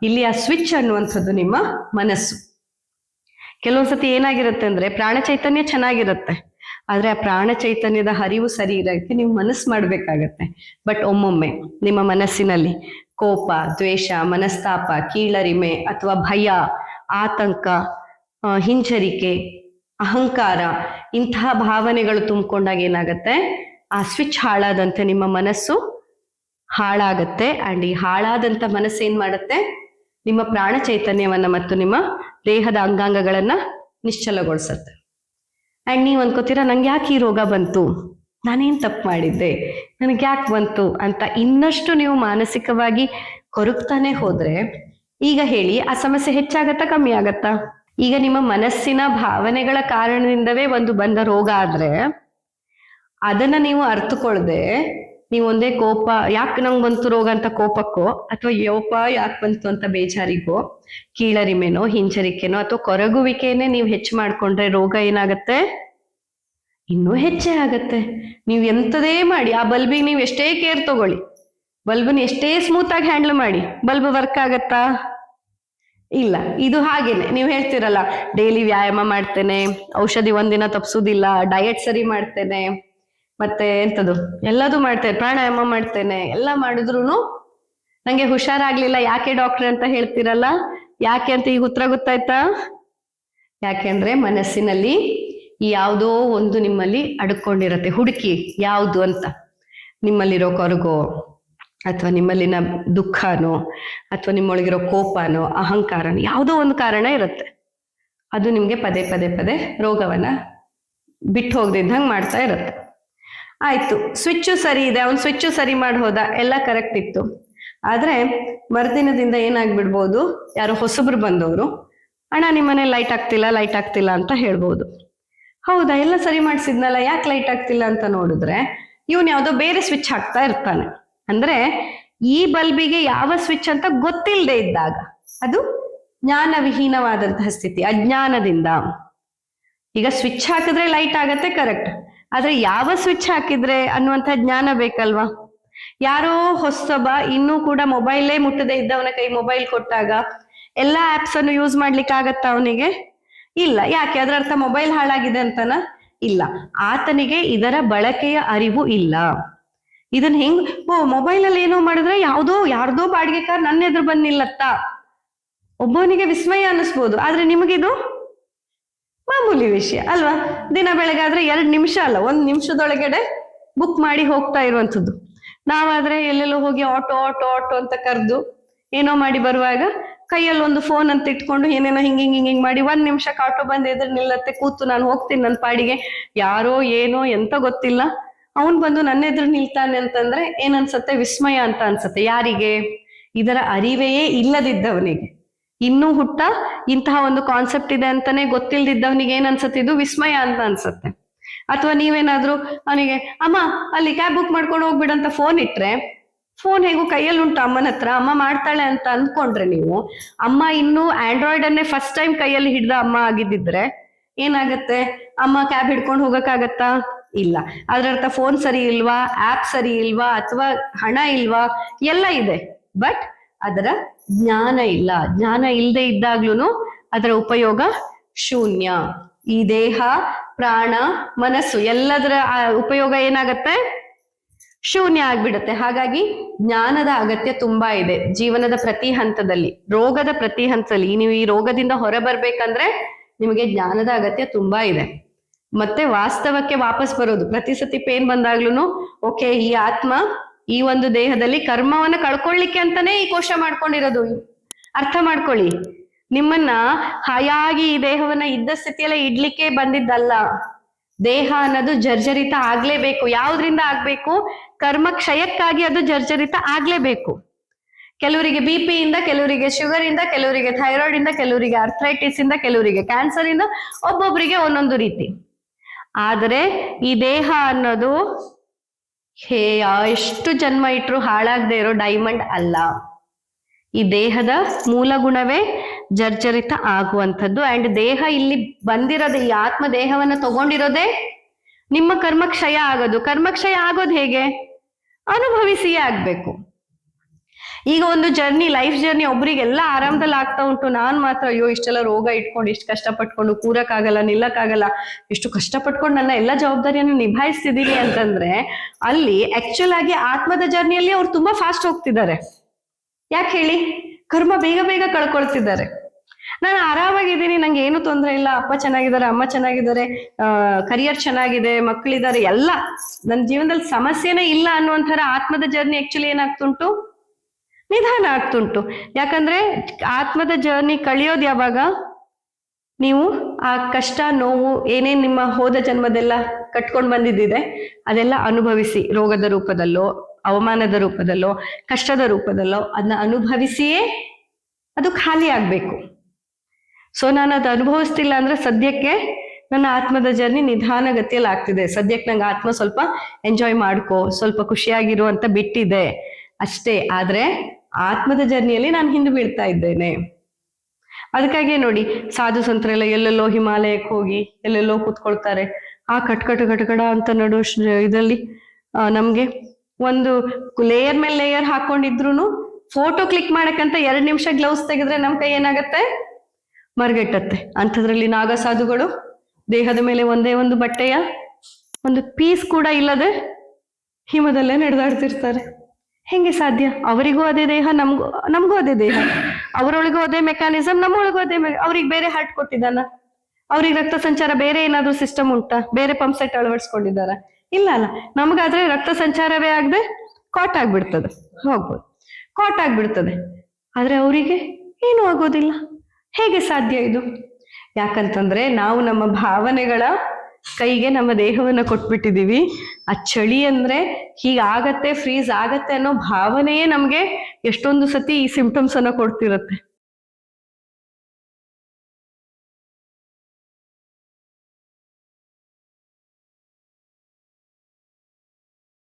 ಇಲ್ಲಿ ಆ ಸ್ವಿಚ್ ಅನ್ನುವಂಥದ್ದು ನಿಮ್ಮ ಮನಸ್ಸು. ಕೆಲವೊಂದ್ಸತಿ ಏನಾಗಿರುತ್ತೆ ಅಂದ್ರೆ, ಪ್ರಾಣ ಚೈತನ್ಯ ಚೆನ್ನಾಗಿರುತ್ತೆ, ಆದ್ರೆ ಆ ಪ್ರಾಣ ಚೈತನ್ಯದ ಹರಿವು ಸರಿ ಇರೋಕ್ಕೆ ನೀವು ಮನಸ್ಸು ಮಾಡ್ಬೇಕಾಗತ್ತೆ. ಬಟ್ ಒಮ್ಮೊಮ್ಮೆ ನಿಮ್ಮ ಮನಸ್ಸಿನಲ್ಲಿ ಕೋಪ, ದ್ವೇಷ, ಮನಸ್ತಾಪ, ಕೀಳರಿಮೆ ಅಥವಾ ಭಯ, ಆತಂಕ, ಹಿಂಜರಿಕೆ, ಅಹಂಕಾರ, ಇಂತಹ ಭಾವನೆಗಳು ತುಂಬಿಕೊಂಡಾಗ ಏನಾಗತ್ತೆ, ಆ ಸ್ವಿಚ್ ಹಾಳಾದಂತೆ ನಿಮ್ಮ ಮನಸ್ಸು ಹಾಳಾಗತ್ತೆ. ಅಂಡ್ ಈ ಹಾಳಾದಂತ ಮನಸ್ಸು ಏನ್ ಮಾಡತ್ತೆ, ನಿಮ್ಮ ಪ್ರಾಣ ಚೈತನ್ಯವನ್ನ ಮತ್ತು ನಿಮ್ಮ ದೇಹದ ಅಂಗಾಂಗಗಳನ್ನ ನಿಶ್ಚಲಗೊಳಿಸತ್ತೆ. ಆ್ಯಂಡ್ ನೀವು ಅನ್ಕೋತೀರಾ ನಂಗೆ ಯಾಕೆ ಈ ರೋಗ ಬಂತು, ನಾನೇನು ತಪ್ಪು ಮಾಡಿದ್ದೆ, ನನಗೆ ಯಾಕೆ ಬಂತು ಅಂತ ಇನ್ನಷ್ಟು ನೀವು ಮಾನಸಿಕವಾಗಿ ಕೊರಗ್ತಾನೆ ಹೋದ್ರೆ ಈಗ ಹೇಳಿ ಆ ಸಮಸ್ಯೆ ಹೆಚ್ಚಾಗತ್ತಾ ಕಮ್ಮಿ ಆಗತ್ತಾ? ಈಗ ನಿಮ್ಮ ಮನಸ್ಸಿನ ಭಾವನೆಗಳ ಕಾರಣದಿಂದವೇ ಒಂದು ಬಂದ ರೋಗ ಆದ್ರೆ ಅದನ್ನ ನೀವು ಅರ್ಥಕೊಳ್ದೆ ನೀವು ಒಂದೇ ಕೋಪ ಯಾಕೆ ನಂಗೆ ಬಂತು ರೋಗ ಅಂತ ಕೋಪಕ್ಕೋ ಅಥವಾ ಯೋಪ ಯಾಕೆ ಬಂತು ಅಂತ ಬೇಜಾರಿಗೋ ಕೀಳರಿಮೆನೋ ಹಿಂಜರಿಕೆನೋ ಅಥವಾ ಕೊರಗುವಿಕೆನೇ ನೀವು ಹೆಚ್ಚು ಮಾಡ್ಕೊಂಡ್ರೆ ರೋಗ ಏನಾಗತ್ತೆ? ಇನ್ನೂ ಹೆಚ್ಚೇ ಆಗತ್ತೆ. ನೀವು ಎಂಥದೇ ಮಾಡಿ ಆ ಬಲ್ಬಿಗೆ ನೀವು ಎಷ್ಟೇ ಕೇರ್ ತಗೊಳ್ಳಿ, ಬಲ್ಬನ್ನ ಎಷ್ಟೇ ಸ್ಮೂತ್ ಆಗಿ ಹ್ಯಾಂಡಲ್ ಮಾಡಿ, ಬಲ್ಬ್ ವರ್ಕ್ ಆಗತ್ತಾ? ಇಲ್ಲ. ಇದು ಹಾಗೇನೆ ನೀವು ಹೇಳ್ತಿರಲ್ಲ ಡೈಲಿ ವ್ಯಾಯಾಮ ಮಾಡ್ತೇನೆ, ಔಷಧಿ ಒಂದಿನ ತಪ್ಸುದಿಲ್ಲ, ಡಯಟ್ ಸರಿ ಮಾಡ್ತೇನೆ, ಮತ್ತೆ ಎಂತದು ಎಲ್ಲದೂ ಮಾಡ್ತೇನೆ, ಪ್ರಾಣಾಯಾಮ ಮಾಡ್ತೇನೆ, ಎಲ್ಲ ಮಾಡಿದ್ರು ನಂಗೆ ಹುಷಾರಾಗ್ಲಿಲ್ಲ, ಯಾಕೆ ಡಾಕ್ಟರ್ ಅಂತ ಹೇಳ್ತಿರಲ್ಲ, ಯಾಕೆ ಅಂತ ಈಗ ಉತ್ತರ ಗೊತ್ತಾಯ್ತಾ? ಯಾಕೆಂದ್ರೆ ಮನಸ್ಸಿನಲ್ಲಿ ಯಾವುದೋ ಒಂದು ನಿಮ್ಮಲ್ಲಿ ಅಡ್ಕೊಂಡಿರತ್ತೆ, ಹುಡುಕಿ ಯಾವುದು ಅಂತ, ನಿಮ್ಮಲ್ಲಿರೋ ಕೊರಗೋ ಅಥವಾ ನಿಮ್ಮಲ್ಲಿನ ದುಃಖನೋ ಅಥವಾ ನಿಮ್ಮೊಳಗಿರೋ ಕೋಪನೋ ಅಹಂಕಾರನೋ ಯಾವುದೋ ಒಂದು ಕಾರಣ ಇರುತ್ತೆ. ಅದು ನಿಮ್ಗೆ ಪದೇ ಪದೇ ಪದೇ ರೋಗವನ್ನ ಬಿಟ್ಟು ಹೋಗದಿದ್ದಂಗೆ ಮಾಡ್ತಾ ಇರುತ್ತೆ. ಆಯ್ತು, ಸ್ವಿಚ್ಚು ಸರಿ ಇದೆ, ಅವ್ನು ಸ್ವಿಚ್ಚು ಸರಿ ಮಾಡಿ ಹೋದ, ಎಲ್ಲ ಕರೆಕ್ಟ್ ಇತ್ತು. ಆದ್ರೆ ಮರುದಿನದಿಂದ ಏನಾಗ್ಬಿಡ್ಬೋದು, ಯಾರೋ ಹೊಸಬ್ರು ಬಂದವರು ಅಣ್ಣ ನಿಮ್ಮನೆ ಲೈಟ್ ಆಗ್ತಿಲ್ಲ ಅಂತ ಹೇಳ್ಬೋದು. ಹೌದಾ, ಎಲ್ಲ ಸರಿ ಮಾಡಿಸಿದ್ನಲ್ಲ, ಯಾಕೆ ಲೈಟ್ ಆಗ್ತಿಲ್ಲ ಅಂತ ನೋಡಿದ್ರೆ ಇವನ್ ಯಾವ್ದೋ ಬೇರೆ ಸ್ವಿಚ್ ಹಾಕ್ತಾ ಇರ್ತಾನೆ. ಅಂದ್ರೆ ಈ ಬಲ್ಬಿಗೆ ಯಾವ ಸ್ವಿಚ್ ಅಂತ ಗೊತ್ತಿಲ್ಲದೆ ಇದ್ದಾಗ ಅದು ಜ್ಞಾನವಿಹೀನವಾದಂತಹ ಸ್ಥಿತಿ, ಅಜ್ಞಾನದಿಂದ. ಈಗ ಸ್ವಿಚ್ ಹಾಕಿದ್ರೆ ಲೈಟ್ ಆಗತ್ತೆ ಕರೆಕ್ಟ್, ಆದ್ರೆ ಯಾವ ಸ್ವಿಚ್ ಹಾಕಿದ್ರೆ ಅನ್ನುವಂಥ ಜ್ಞಾನ ಬೇಕಲ್ವಾ? ಯಾರೋ ಹೊಸಬ ಇನ್ನೂ ಕೂಡ ಮೊಬೈಲೇ ಮುಟ್ಟದೆ ಇದ್ದವನ ಕೈ ಮೊಬೈಲ್ ಕೊಟ್ಟಾಗ ಎಲ್ಲಾ ಆಪ್ಸ್ ಅನ್ನು ಯೂಸ್ ಮಾಡ್ಲಿಕ್ಕೆ ಆಗತ್ತ ಅವನಿಗೆ? ಇಲ್ಲ. ಯಾಕೆ? ಅದರ ಅರ್ಥ ಮೊಬೈಲ್ ಹಾಳಾಗಿದೆ ಅಂತನ? ಇಲ್ಲ, ಆತನಿಗೆ ಇದರ ಬಳಕೆಯ ಅರಿವು ಇಲ್ಲ. ಇದನ್ನ ಹೆಂಗ್ ಮೊಬೈಲ್ ಅಲ್ಲಿ ಏನೋ ಮಾಡಿದ್ರೆ ಯಾರ್ದೋ ಬಾಡಿಗೆ ಕಾರ್ ನನ್ನ ಎದುರು ಬಂದ್ ನಿಲ್ಲತ್ತ, ಒಬ್ಬನಿಗೆ ವಿಸ್ಮಯ ಅನ್ನಿಸ್ಬೋದು, ಆದ್ರೆ ನಿಮಗಿದು ಮಾಮೂಲಿ ವಿಷಯ ಅಲ್ವಾ? ದಿನ ಬೆಳಗಾದ್ರೆ 2 ನಿಮಿಷ ಅಲ್ಲ, 1 ನಿಮಿಷದೊಳಗಡೆ ಬುಕ್ ಮಾಡಿ ಹೋಗ್ತಾ ಇರುವಂಥದ್ದು. ನಾವಾದ್ರೆ ಎಲ್ಲೆಲ್ಲೋ ಹೋಗಿ ಆಟೋ ಅಂತ ಕರೆದು ಏನೋ ಮಾಡಿ ಬರುವಾಗ ಕೈಯಲ್ಲಿ ಒಂದು ಫೋನ್ ಅಂತ ಇಟ್ಕೊಂಡು ಏನೇನೋ ಹಿಂಗಿಂಗ್ ಮಾಡಿ 1 ನಿಮಿಷಕ್ಕೆ ಆಟೋ ಬಂದ್ ಎದುರು ನಿಲ್ಲತ್ತೆ, ಕೂತು ನಾನು ಹೋಗ್ತೀನಿ ನನ್ನ ಪಾಡಿಗೆ, ಯಾರೋ ಏನೋ ಎಂತ ಗೊತ್ತಿಲ್ಲ ಅವನ್ ಬಂದು ನನ್ನ ಎದುರು ನಿಲ್ತಾನೆ ಅಂತಂದ್ರೆ ಏನನ್ಸತ್ತೆ? ವಿಸ್ಮಯ ಅಂತ ಅನ್ಸತ್ತೆ. ಯಾರಿಗೆ? ಇದರ ಅರಿವೇ ಇಲ್ಲದಿದ್ದವನಿಗೆ, ಇನ್ನೂ ಹುಟ್ಟ ಇಂತಹ ಒಂದು ಕಾನ್ಸೆಪ್ಟ್ ಇದೆ ಅಂತಾನೆ ಗೊತ್ತಿಲ್ದಿದ್ದವನಿಗೆ ಏನ್ ಅನ್ಸತ್ತೆ? ಇದು ವಿಸ್ಮಯ ಅಂತ ಅನ್ಸತ್ತೆ. ಅಥವಾ ನೀವೇನಾದ್ರೂ ಅವನಿಗೆ ಅಮ್ಮ ಅಲ್ಲಿ ಕ್ಯಾಬ್ ಬುಕ್ ಮಾಡ್ಕೊಂಡು ಹೋಗ್ಬಿಡಂತ ಫೋನ್ ಇಟ್ರೆ, ಫೋನ್ ಹೇಗೂ ಕೈಯಲ್ಲಿ ಉಂಟು ಅಮ್ಮನ ಹತ್ರ, ಅಮ್ಮ ಮಾಡ್ತಾಳೆ ಅಂತ ಅನ್ಕೊಂಡ್ರೆ ನೀವು, ಅಮ್ಮ ಇನ್ನೂ ಆಂಡ್ರಾಯ್ಡ್ ಅನ್ನೇ ಫಸ್ಟ್ ಟೈಮ್ ಕೈಯಲ್ಲಿ ಹಿಡ್ದ ಅಮ್ಮ ಆಗಿದ್ದಿದ್ರೆ ಏನಾಗತ್ತೆ? ಅಮ್ಮ ಕ್ಯಾಬ್ ಹಿಡ್ಕೊಂಡು ಹೋಗಕ್ಕಾಗತ್ತಾ? ಇಲ್ಲ. ಅದ್ರ ಅರ್ಥ ಫೋನ್ ಸರಿ ಇಲ್ವಾ, ಆಪ್ ಸರಿ ಇಲ್ವಾ, ಅಥವಾ ಹಣ ಇಲ್ವಾ, ಎಲ್ಲ ಇದೆ, ಬಟ್ ಅದರ ಜ್ಞಾನ ಇಲ್ಲ. ಜ್ಞಾನ ಇಲ್ಲದೆ ಇದ್ದಾಗ್ಲೂ ಅದರ ಉಪಯೋಗ ಶೂನ್ಯ. ಈ ದೇಹ, ಪ್ರಾಣ, ಮನಸ್ಸು ಎಲ್ಲದರ ಉಪಯೋಗ ಏನಾಗತ್ತೆ? ಶೂನ್ಯ ಆಗ್ಬಿಡುತ್ತೆ. ಹಾಗಾಗಿ ಜ್ಞಾನದ ಅಗತ್ಯ ತುಂಬಾ ಇದೆ ಜೀವನದ ಪ್ರತಿ ಹಂತದಲ್ಲಿ, ರೋಗದ ಪ್ರತಿ ಹಂತದಲ್ಲಿ. ನೀವು ಈ ರೋಗದಿಂದ ಹೊರ ಬರ್ಬೇಕಂದ್ರೆ ನಿಮಗೆ ಜ್ಞಾನದ ಅಗತ್ಯ ತುಂಬಾ ಇದೆ. ಮತ್ತೆ ವಾಸ್ತವಕ್ಕೆ ವಾಪಸ್ ಬರೋದು, ಪ್ರತಿ ಸತಿ ಪೇನ್ ಬಂದಾಗ್ಲೂ ಓಕೆ, ಈ ಆತ್ಮ ಈ ಒಂದು ದೇಹದಲ್ಲಿ ಕರ್ಮವನ್ನ ಕಳ್ಕೊಳ್ಳಿಕ್ಕೆ ಅಂತಾನೆ ಈ ಕೋಶ ಮಾಡ್ಕೊಂಡಿರೋದು. ಅರ್ಥ ಮಾಡ್ಕೊಳ್ಳಿ, ನಿಮ್ಮನ್ನ ಹಾಯಾಗಿ ಈ ದೇಹವನ್ನ ಇದ್ದ ಸ್ಥಿತಿಯಲ್ಲೇ ಇಡ್ಲಿಕ್ಕೆ ಬಂದಿದ್ದಲ್ಲ. ದೇಹ ಅನ್ನೋದು ಜರ್ಜರಿತ ಆಗ್ಲೇಬೇಕು. ಯಾವ್ದ್ರಿಂದ ಆಗ್ಬೇಕು? ಕರ್ಮ ಕ್ಷಯಕ್ಕಾಗಿ ಅದು ಜರ್ಜರಿತ ಆಗ್ಲೇಬೇಕು. ಕೆಲವರಿಗೆ BP ಇಂದ, ಕೆಲವರಿಗೆ ಶುಗರ್ ಇಂದ, ಕೆಲವರಿಗೆ ಥೈರಾಯ್ಡ್ ಇಂದ, ಕೆಲವರಿಗೆ ಅರ್ಥ್ರೈಟಿಸ್ ಇಂದ, ಕೆಲವರಿಗೆ ಕ್ಯಾನ್ಸರ್ ಇಂದ, ಒಬ್ಬೊಬ್ಬರಿಗೆ ಒಂದೊಂದು ರೀತಿ. ಆದರೆ ಈ ದೇಹ ಅನ್ನೋದು ಎಷ್ಟು ಜನ್ಮ ಇಟ್ರು ಹಾಳಾಗದೆ ಇರೋ ಡೈಮಂಡ್ ಅಲ್ಲ. ಈ ದೇಹದ ಮೂಲ ಗುಣವೇ ಜರ್ಜರಿತ ಆಗುವಂಥದ್ದು. ಅಂಡ್ ದೇಹ ಇಲ್ಲಿ ಬಂದಿರೋದೇ, ಈ ಆತ್ಮ ದೇಹವನ್ನ ತಗೊಂಡಿರೋದೇ ನಿಮ್ಮ ಕರ್ಮಕ್ಷಯ ಆಗೋದು. ಕರ್ಮಕ್ಷಯ ಆಗೋದು ಹೇಗೆ? ಅನುಭವಿಸಿಯೇ ಆಗ್ಬೇಕು. ಈಗ ಒಂದು ಜರ್ನಿ, ಲೈಫ್ ಜರ್ನಿ ಒಬ್ರಿಗೆಲ್ಲ ಆರಾಮದಲ್ಲಿ ಆಗ್ತಾ ಉಂಟು, ನಾನ್ ಮಾತ್ರ ಅಯ್ಯೋ ಇಷ್ಟೆಲ್ಲ ರೋಗ ಇಟ್ಕೊಂಡು ಇಷ್ಟು ಕಷ್ಟಪಟ್ಕೊಂಡು ಕೂರಕ್ಕಾಗಲ್ಲ, ನಿಲ್ಲಕ್ಕಾಗಲ್ಲ, ಇಷ್ಟು ಕಷ್ಟಪಟ್ಕೊಂಡು ನನ್ನ ಎಲ್ಲ ಜವಾಬ್ದಾರಿಯನ್ನು ನಿಭಾಯಿಸ್ತಿದ್ದೀನಿ ಅಂತಂದ್ರೆ ಅಲ್ಲಿ ಆಕ್ಚುಲ್ ಆಗಿ ಆತ್ಮದ ಜರ್ನಿಯಲ್ಲಿ ಅವ್ರು ತುಂಬಾ ಫಾಸ್ಟ್ ಹೋಗ್ತಿದ್ದಾರೆ. ಯಾಕೆ ಹೇಳಿ? ಕರ್ಮ ಬೇಗ ಬೇಗ ಕಳ್ಕೊಳ್ತಿದ್ದಾರೆ. ನಾನು ಆರಾಮಾಗಿದ್ದೀನಿ, ನಂಗೆ ಏನು ತೊಂದರೆ ಇಲ್ಲ, ಅಪ್ಪ ಚೆನ್ನಾಗಿದ್ದಾರೆ, ಅಮ್ಮ ಚೆನ್ನಾಗಿದ್ದಾರೆ, ಕರಿಯರ್ ಚೆನ್ನಾಗಿದೆ, ಮಕ್ಕಳಿದ್ದಾರೆ, ಎಲ್ಲ ನನ್ನ ಜೀವನದಲ್ಲಿ ಸಮಸ್ಯೆನೇ ಇಲ್ಲ ಅನ್ನುವಂಥರ ಆತ್ಮದ ಜರ್ನಿ ಆಕ್ಚುಲಿ ಏನಾಗ್ತುಂಟು? ನಿಧಾನ ಆಗ್ತುಂಟು. ಯಾಕಂದ್ರೆ ಆತ್ಮದ ಜರ್ನಿ ಕಳಿಯೋದು ಯಾವಾಗ? ನೀವು ಆ ಕಷ್ಟ ನೋವು ಏನೇನ್ ನಿಮ್ಮ ಹೋದ ಜನ್ಮದೆಲ್ಲ ಕಟ್ಕೊಂಡ್ ಬಂದಿದ್ದಿದೆ ಅದೆಲ್ಲ ಅನುಭವಿಸಿ, ರೋಗದ ರೂಪದಲ್ಲೋ ಅವಮಾನದ ರೂಪದಲ್ಲೋ ಕಷ್ಟದ ರೂಪದಲ್ಲೋ ಅದನ್ನ ಅನುಭವಿಸಿಯೇ ಅದು ಖಾಲಿ ಆಗ್ಬೇಕು. ಸೊ ನಾನು ಅದು ಅನುಭವಿಸ್ತಿಲ್ಲ ಅಂದ್ರೆ ಸದ್ಯಕ್ಕೆ ನನ್ನ ಆತ್ಮದ ಜರ್ನಿ ನಿಧಾನಗತಿಯಲ್ಲಿ ಆಗ್ತಿದೆ, ಸದ್ಯಕ್ಕೆ ನಂಗೆ ಆತ್ಮ ಸ್ವಲ್ಪ ಎಂಜಾಯ್ ಮಾಡ್ಕೋ, ಸ್ವಲ್ಪ ಖುಷಿಯಾಗಿರು ಅಂತ ಬಿಟ್ಟಿದೆ ಅಷ್ಟೇ. ಆದ್ರೆ ಆತ್ಮದ ಜರ್ನಿಯಲ್ಲಿ ನಾನು ಹಿಂದೆ ಬೀಳ್ತಾ ಇದ್ದೇನೆ. ಅದಕ್ಕಾಗಿ ನೋಡಿ ಸಾಧು ಸಂತರೆಲ್ಲ ಎಲ್ಲೆಲ್ಲೋ ಹಿಮಾಲಯಕ್ಕೆ ಹೋಗಿ ಎಲ್ಲೆಲ್ಲೋ ಕೂತ್ಕೊಳ್ತಾರೆ. ಆ ಕಟ್ಕಡ ಅಂತ ನಡು ಇದರಲ್ಲಿ ನಮ್ಗೆ ಒಂದು ಲೇಯರ್ ಮೇಲೆ ಲೇಯರ್ ಹಾಕೊಂಡಿದ್ರು ಫೋಟೋ ಕ್ಲಿಕ್ ಮಾಡಕ್ಕಂತ 2 ನಿಮಿಷ ಗ್ಲೌಸ್ ತೆಗೆದ್ರೆ ನಮ್ ಕೈ ಏನಾಗತ್ತೆ, ಮರ್ಗೆಟ್ಟತ್ತೆ. ಅಂಥದ್ರಲ್ಲಿ ನಾಗ ಸಾಧುಗಳು ದೇಹದ ಮೇಲೆ ಒಂದೇ ಒಂದು ಬಟ್ಟೆಯ ಒಂದು ಪೀಸ್ ಕೂಡ ಇಲ್ಲದೆ ಹಿಮದಲ್ಲೇ ನಡೆದಾಡ್ತಿರ್ತಾರೆ. ಹೆಂಗೆ ಸಾಧ್ಯ? ಅವರಿಗೂ ಅದೇ ದೇಹ, ನಮಗೂ ಅದೇ ದೇಹ, ಅವರೊಳಗೂ ಅದೇ ಮೆಕ್ಯಾನಿಸಮ್, ನಮ್ಮೊಳಗೂ ಅದೇ. ಅವ್ರಿಗೆ ಬೇರೆ ಹಾರ್ಟ್ ಕೊಟ್ಟಿದ್ದಾನ? ಅವ್ರಿಗೆ ರಕ್ತ ಸಂಚಾರ ಬೇರೆ ಏನಾದ್ರು ಸಿಸ್ಟಮ್ ಉಂಟಾ? ಬೇರೆ ಪಂಪ್ ಸೆಟ್ ಅಳವಡಿಸ್ಕೊಂಡಿದ್ದಾರ? ಇಲ್ಲ ಅಲ್ಲ. ನಮಗಾದ್ರೆ ರಕ್ತ ಸಂಚಾರವೇ ಆಗದೆ ಕಾಟ್ ಆಗ್ಬಿಡ್ತದೆ, ಹೋಗ್ಬೋದು, ಕಾಟ್ ಆಗ್ಬಿಡ್ತದೆ. ಆದ್ರೆ ಅವರಿಗೆ ಏನೂ ಆಗೋದಿಲ್ಲ. ಹೇಗೆ ಸಾಧ್ಯ ಇದು? ಯಾಕಂತಂದ್ರೆ ನಾವು ನಮ್ಮ ಭಾವನೆಗಳ ಕೈಗೆ ನಮ್ಮ ದೇಹವನ್ನ ಕೊಟ್ಬಿಟ್ಟಿದೀವಿ. ಆ ಚಳಿ ಅಂದ್ರೆ ಹೀಗಾಗತ್ತೆ, ಫ್ರೀಸ್ ಆಗತ್ತೆ ಅನ್ನೋ ಭಾವನೆಯೇ ನಮ್ಗೆ ಎಷ್ಟೊಂದು ಸತಿ ಈ ಸಿಂಪ್ಟಮ್ಸ್ ಅನ್ನ ಕೊಡ್ತಿರತ್ತೆ.